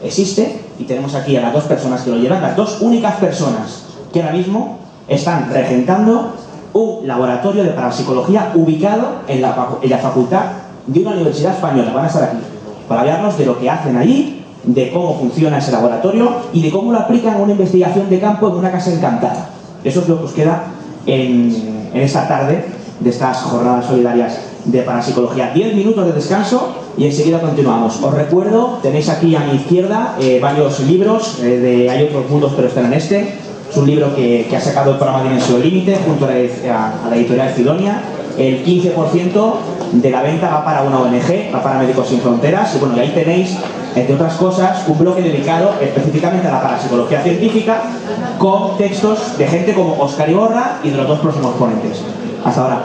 existe, y tenemos aquí a las dos personas que lo llevan, las dos únicas personas que ahora mismo están regentando un laboratorio de parapsicología ubicado en la facultad de una universidad española. Van a estar aquí para hablarnos de lo que hacen allí, de cómo funciona ese laboratorio y de cómo lo aplican a una investigación de campo en una casa encantada. Eso es lo que os queda en esta tarde de estas jornadas solidarias de parapsicología. 10 minutos de descanso y enseguida continuamos. Os recuerdo, tenéis aquí a mi izquierda varios libros, hay otros mundos pero están en este. Es un libro que ha sacado el programa Dimensión Límite junto a la editorial Sidonia. El 15% de la venta va para una ONG, va para Médicos Sin Fronteras, y bueno, y ahí tenéis, entre otras cosas, un bloque dedicado específicamente a la parapsicología científica, con textos de gente como Óscar Iborra y de los dos próximos ponentes. Hasta ahora.